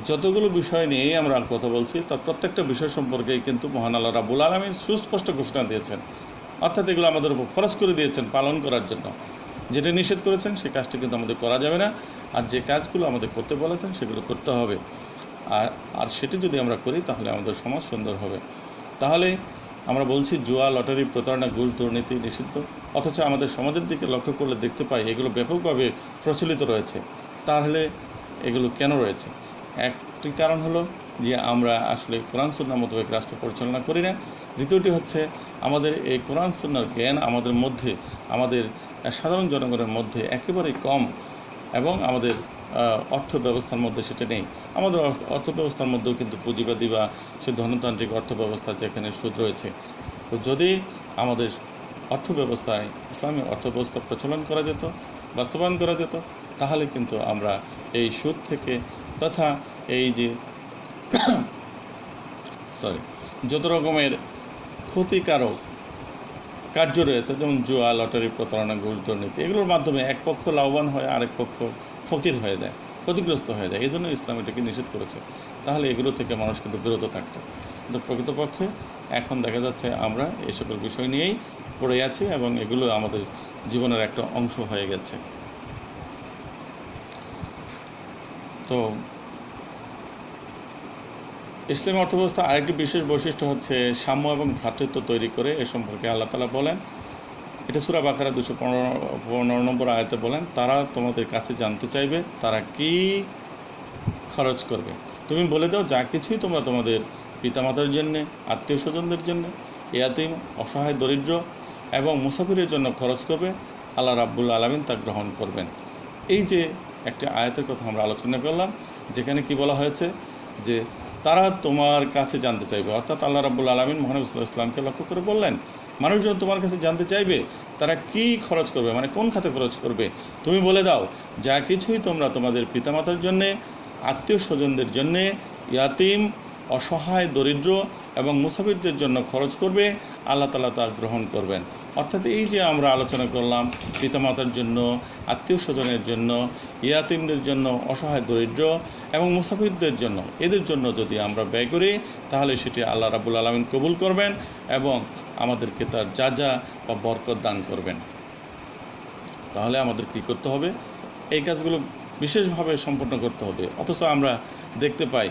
যতগুলো বিষয় নিয়েই আমরা কথা বলছি তার প্রত্যেকটা বিষয় সম্পর্কেই কিন্তু মহান আল্লাহ রাব্বুল আলামিন সুস্পষ্ট ঘোষণা দিয়েছেন। অর্থাৎ এগুলো আমাদের উপর ফরজ করে দিয়েছেন পালন করার জন্য। যেটা নিষেধ করেছেন সেই কাজটি কিন্তু আমাদের করা যাবে না, আর যে কাজগুলো আমাদের করতে বলেছেন সেগুলো করতে হবে। আর সেটি যদি আমরা করি তাহলে আমাদের সমাজ সুন্দর হবে। তাহলে আমরা বলছি জুয়া, লটারি, প্রতারণা, ঘুষ, দুর্নীতি নিষিদ্ধ, অথচ আমাদের সমাজের দিকে লক্ষ্য করলে দেখতে পাই এগুলো ব্যাপকভাবে প্রচলিত রয়েছে। তাহলে এগুলো কেন রয়েছে? একটি কারণ হলো যে আমরা আসলে কোরআন সুন্নাহ মোতাবেক রাষ্ট্র পরিচালনা করি না। দ্বিতীয়টি হচ্ছে আমাদের এই কোরআন সুন্নাহর জ্ঞান আমাদের মধ্যে, আমাদের সাধারণ জনগণের মধ্যে একেবারেই কম, এবং আমাদের অর্থ ব্যবস্থার মধ্যে সেটা নেই। আমাদের অর্থ ব্যবস্থার মধ্যেও কিন্তু পুঁজিবাদী বা সে ধনতান্ত্রিক অর্থ ব্যবস্থা যেখানে সুদ রয়েছে। তো যদি আমাদের অর্থ ব্যবস্থায় ইসলামী অর্থ ব্যবস্থা প্রচলন করা যেত, বাস্তবায়ন করা যেত, তাহলে কিন্তু আমরা এই সুদ থেকে তথা এই যে যত রকমের ক্ষতিকারক কার্য রয়েছে, যেমন জুয়া, লটারি, প্রতারণা, ঘুষ, দুর্নীতি, এগুলোর মাধ্যমে এক পক্ষ লাভবান হয়, আরেক পক্ষ ফকির হয়ে যায়, ক্ষতিগ্রস্ত হয়ে যায়। এই জন্য ইসলাম এটাকে নিষেধ করেছে। তাহলে এগুলো থেকে মানুষ কিন্তু বিরত থাকতো। কিন্তু প্রকৃতপক্ষে এখন দেখা যাচ্ছে আমরা এই সকল বিষয় নিয়েই পড়ে আছি এবং এগুলো আমাদের জীবনের একটা অংশ হয়ে গেছে। তো ইসলামী অর্থব্যবস্থা আরেকটি বিশেষ বৈশিষ্ট্য হচ্ছে সাম্য এবং ভ্রাতৃত্ব তৈরি করে। এ সম্পর্কে আল্লাহ তাআলা বলেন, এটা সূরা বাকারা 215 নম্বর আয়াতে বলেন, তারা তোমাদের কাছে জানতে চাইবে তারা কি খরচ করবে। তুমি বলে দাও, যা কিছুই তোমরা তোমাদের পিতামাতার জন্যে, আত্মীয় স্বজনদের জন্য, ইয়াতীম, অসহায়, দরিদ্র এবং মুসাফিরের জন্য খরচ করবে, আল্লাহ রাব্বুল আলামিন তা গ্রহণ করবেন। এই যে একটা আয়াতের কথা আমরা আলোচনা করলাম, যেখানে কি বলা হয়েছে যে তারা তোমার কাছে জানতে চাইবে, অর্থাৎ আল্লাহ রাব্বুল আলামিন মুহাম্মদ সাল্লাল্লাহু আলাইহি ওয়াসাল্লামকে লক্ষ্য করে বললেন, মানুষজন তোমার কাছে জানতে চাইবে তারা কি খরচ করবে, মানে কোন খাতে খরচ করবে। তুমি বলে দাও, যা কিছুই তোমরা তোমাদের পিতামাতার জন্যে, আত্মীয় স্বজনদের জন্যে, ইয়াতিম, অসহায়, দরিদ্র এবং মুসাফিরদের জন্য খরচ করবে, আল্লাহ তাআলা তা গ্রহণ করবেন। অর্থাৎ এই যে আমরা আলোচনা করলাম পিতামাতার জন্য, আত্মীয় স্বজনের জন্য, ইয়াতিমদের জন্য, অসহায়, দরিদ্র এবং মুসাফিরদের জন্য, এদের জন্য যদি আমরা ব্যয় করি তাহলে সেটি আল্লাহ রাব্বুল আলামিন কবুল করবেন এবং আমাদেরকে তার যা বা বরকত দান করবেন। তাহলে আমাদের কি করতে হবে? এই কাজগুলো বিশেষভাবে সম্পন্ন করতে হবে। অথচ আমরা দেখতে পাই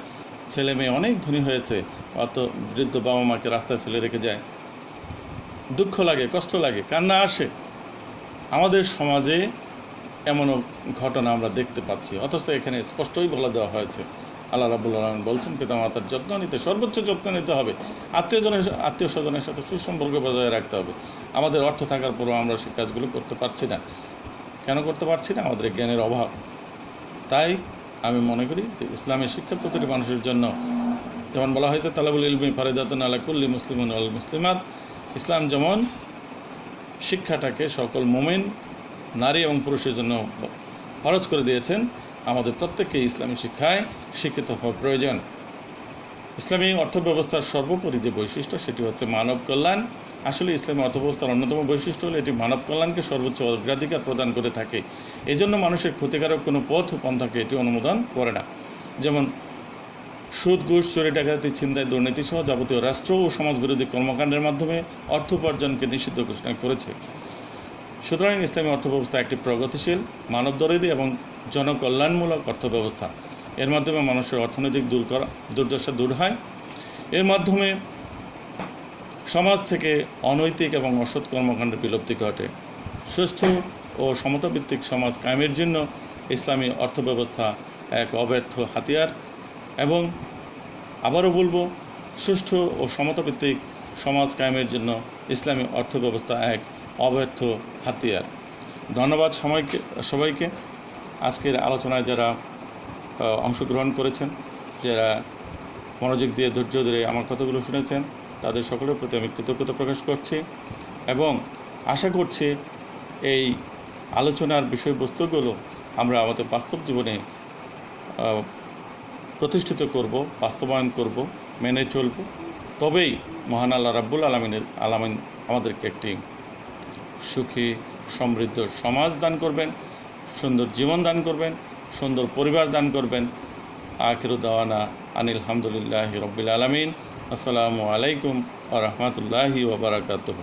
ছেলে মেয়ে অনেক ধনী হয়েছে, অত বৃদ্ধ বাবা মাকে রাস্তায় ফেলে রেখে যায়। দুঃখ লাগে, কষ্ট লাগে, কান্না আসে। আমাদের সমাজে এমনও ঘটনা আমরা দেখতে পাচ্ছি। অথচ এখানে স্পষ্টই বলে দেওয়া হয়েছে, আল্লাহ রাব্বুল আলামিন বলছেন পিতামাতার যত্ন নিতে, সর্বোচ্চ যত্ন নিতে হবে, আত্মীয় স্বজনের সাথে সুসম্পর্ক বজায় রাখতে হবে। আমাদের অর্থ থাকার পরও আমরা সেই কাজগুলো করতে পারছি না। কেন করতে পারছি না? আমাদের জ্ঞানের অভাব। তাই আমি মনে করি যে ইসলামের শিক্ষা প্রতিটি মানুষের জন্য, যেমন বলা হয়েছে তালাবুল ইলমি ফারিদাতুন আলা কুল্লি মুসলিমিন ওয়াল মুসলিমাত, ইসলাম যেমন শিক্ষাটাকে সকল মুমিন, নারী এবং পুরুষের জন্য ফরজ করে দিয়েছেন, আমাদের প্রত্যেককে ইসলামী শিক্ষায় শিক্ষিত হওয়া প্রয়োজন। ইসলামী অর্থব্যবস্থার সর্বোপরি যে বৈশিষ্ট্য সেটি হচ্ছে মানব কল্যাণ। আসলে ইসলামী অর্থব্যবস্থার অন্যতম বৈশিষ্ট্য হলো এটি মানব কল্যাণকে সর্বোচ্চ অগ্রাধিকার প্রদান করে থাকে। এই জন্য মানুষের ক্ষতিকারক কোনো পথ পন্থাকে এটি অনুমোদন করে না। যেমন সুদ, ঘুষ, চুরি, ডাকাতি, ছিনতাই, দুর্নীতি সহ যাবতীয় রাষ্ট্র ও সমাজবিরোধী কর্মকাণ্ডের মাধ্যমে অর্থ উপার্জনকে নিষিদ্ধ ঘোষণা করেছে। সুতরাং ইসলামী অর্থব্যবস্থা একটি প্রগতিশীল, মানবদরদী এবং জনকল্যাণমূলক অর্থব্যবস্থা। এর মাধ্যমে মানুষের অর্থনৈতিক দুর্দশা দূর হয়। এর মাধ্যমে সমাজ থেকে অনৈতিক এবং অসৎ কর্মকাণ্ডের বিলুপ্তি ঘটে। সুষ্ঠু ও সমতাভিত্তিক সমাজ কায়েমের জন্য ইসলামী অর্থব্যবস্থা এক অব্যর্থ হাতিয়ার। এবং আবারও বলবো, সুষ্ঠু ও সমতাভিত্তিক সমাজ কায়েমের জন্য ইসলামী অর্থব্যবস্থা এক অব্যর্থ হাতিয়ার। ধন্যবাদ সবাইকে। আজকের আলোচনায় যারা অংশগ্রহণ করেছেন, যারা মনোযোগ দিয়ে ধৈর্য ধরে আমার কথাগুলো শুনেছেন, তাদের সকলের প্রতি আমি কৃতজ্ঞতা প্রকাশ করছি এবং আশা করছি এই আলোচনার বিষয়বস্তুগুলো আমরা আমাদের বাস্তব জীবনে প্রতিষ্ঠিত করব, বাস্তবায়ন করব, মেনে চলব। তবেই মহান আল্লাহ রাব্বুল আলামিন আমাদেরকে একটি সুখী সমৃদ্ধ সমাজ দান করবেন, সুন্দর জীবন দান করবেন, সুন্দর পরিবার দান করবেন। আখিরু দাওয়ানা আনিল হামদুলিল্লাহি রাব্বিল আলামিন। আসসালামু আলাইকুম ওয়া রাহমাতুল্লাহি ওয়া বারাকাতুহু।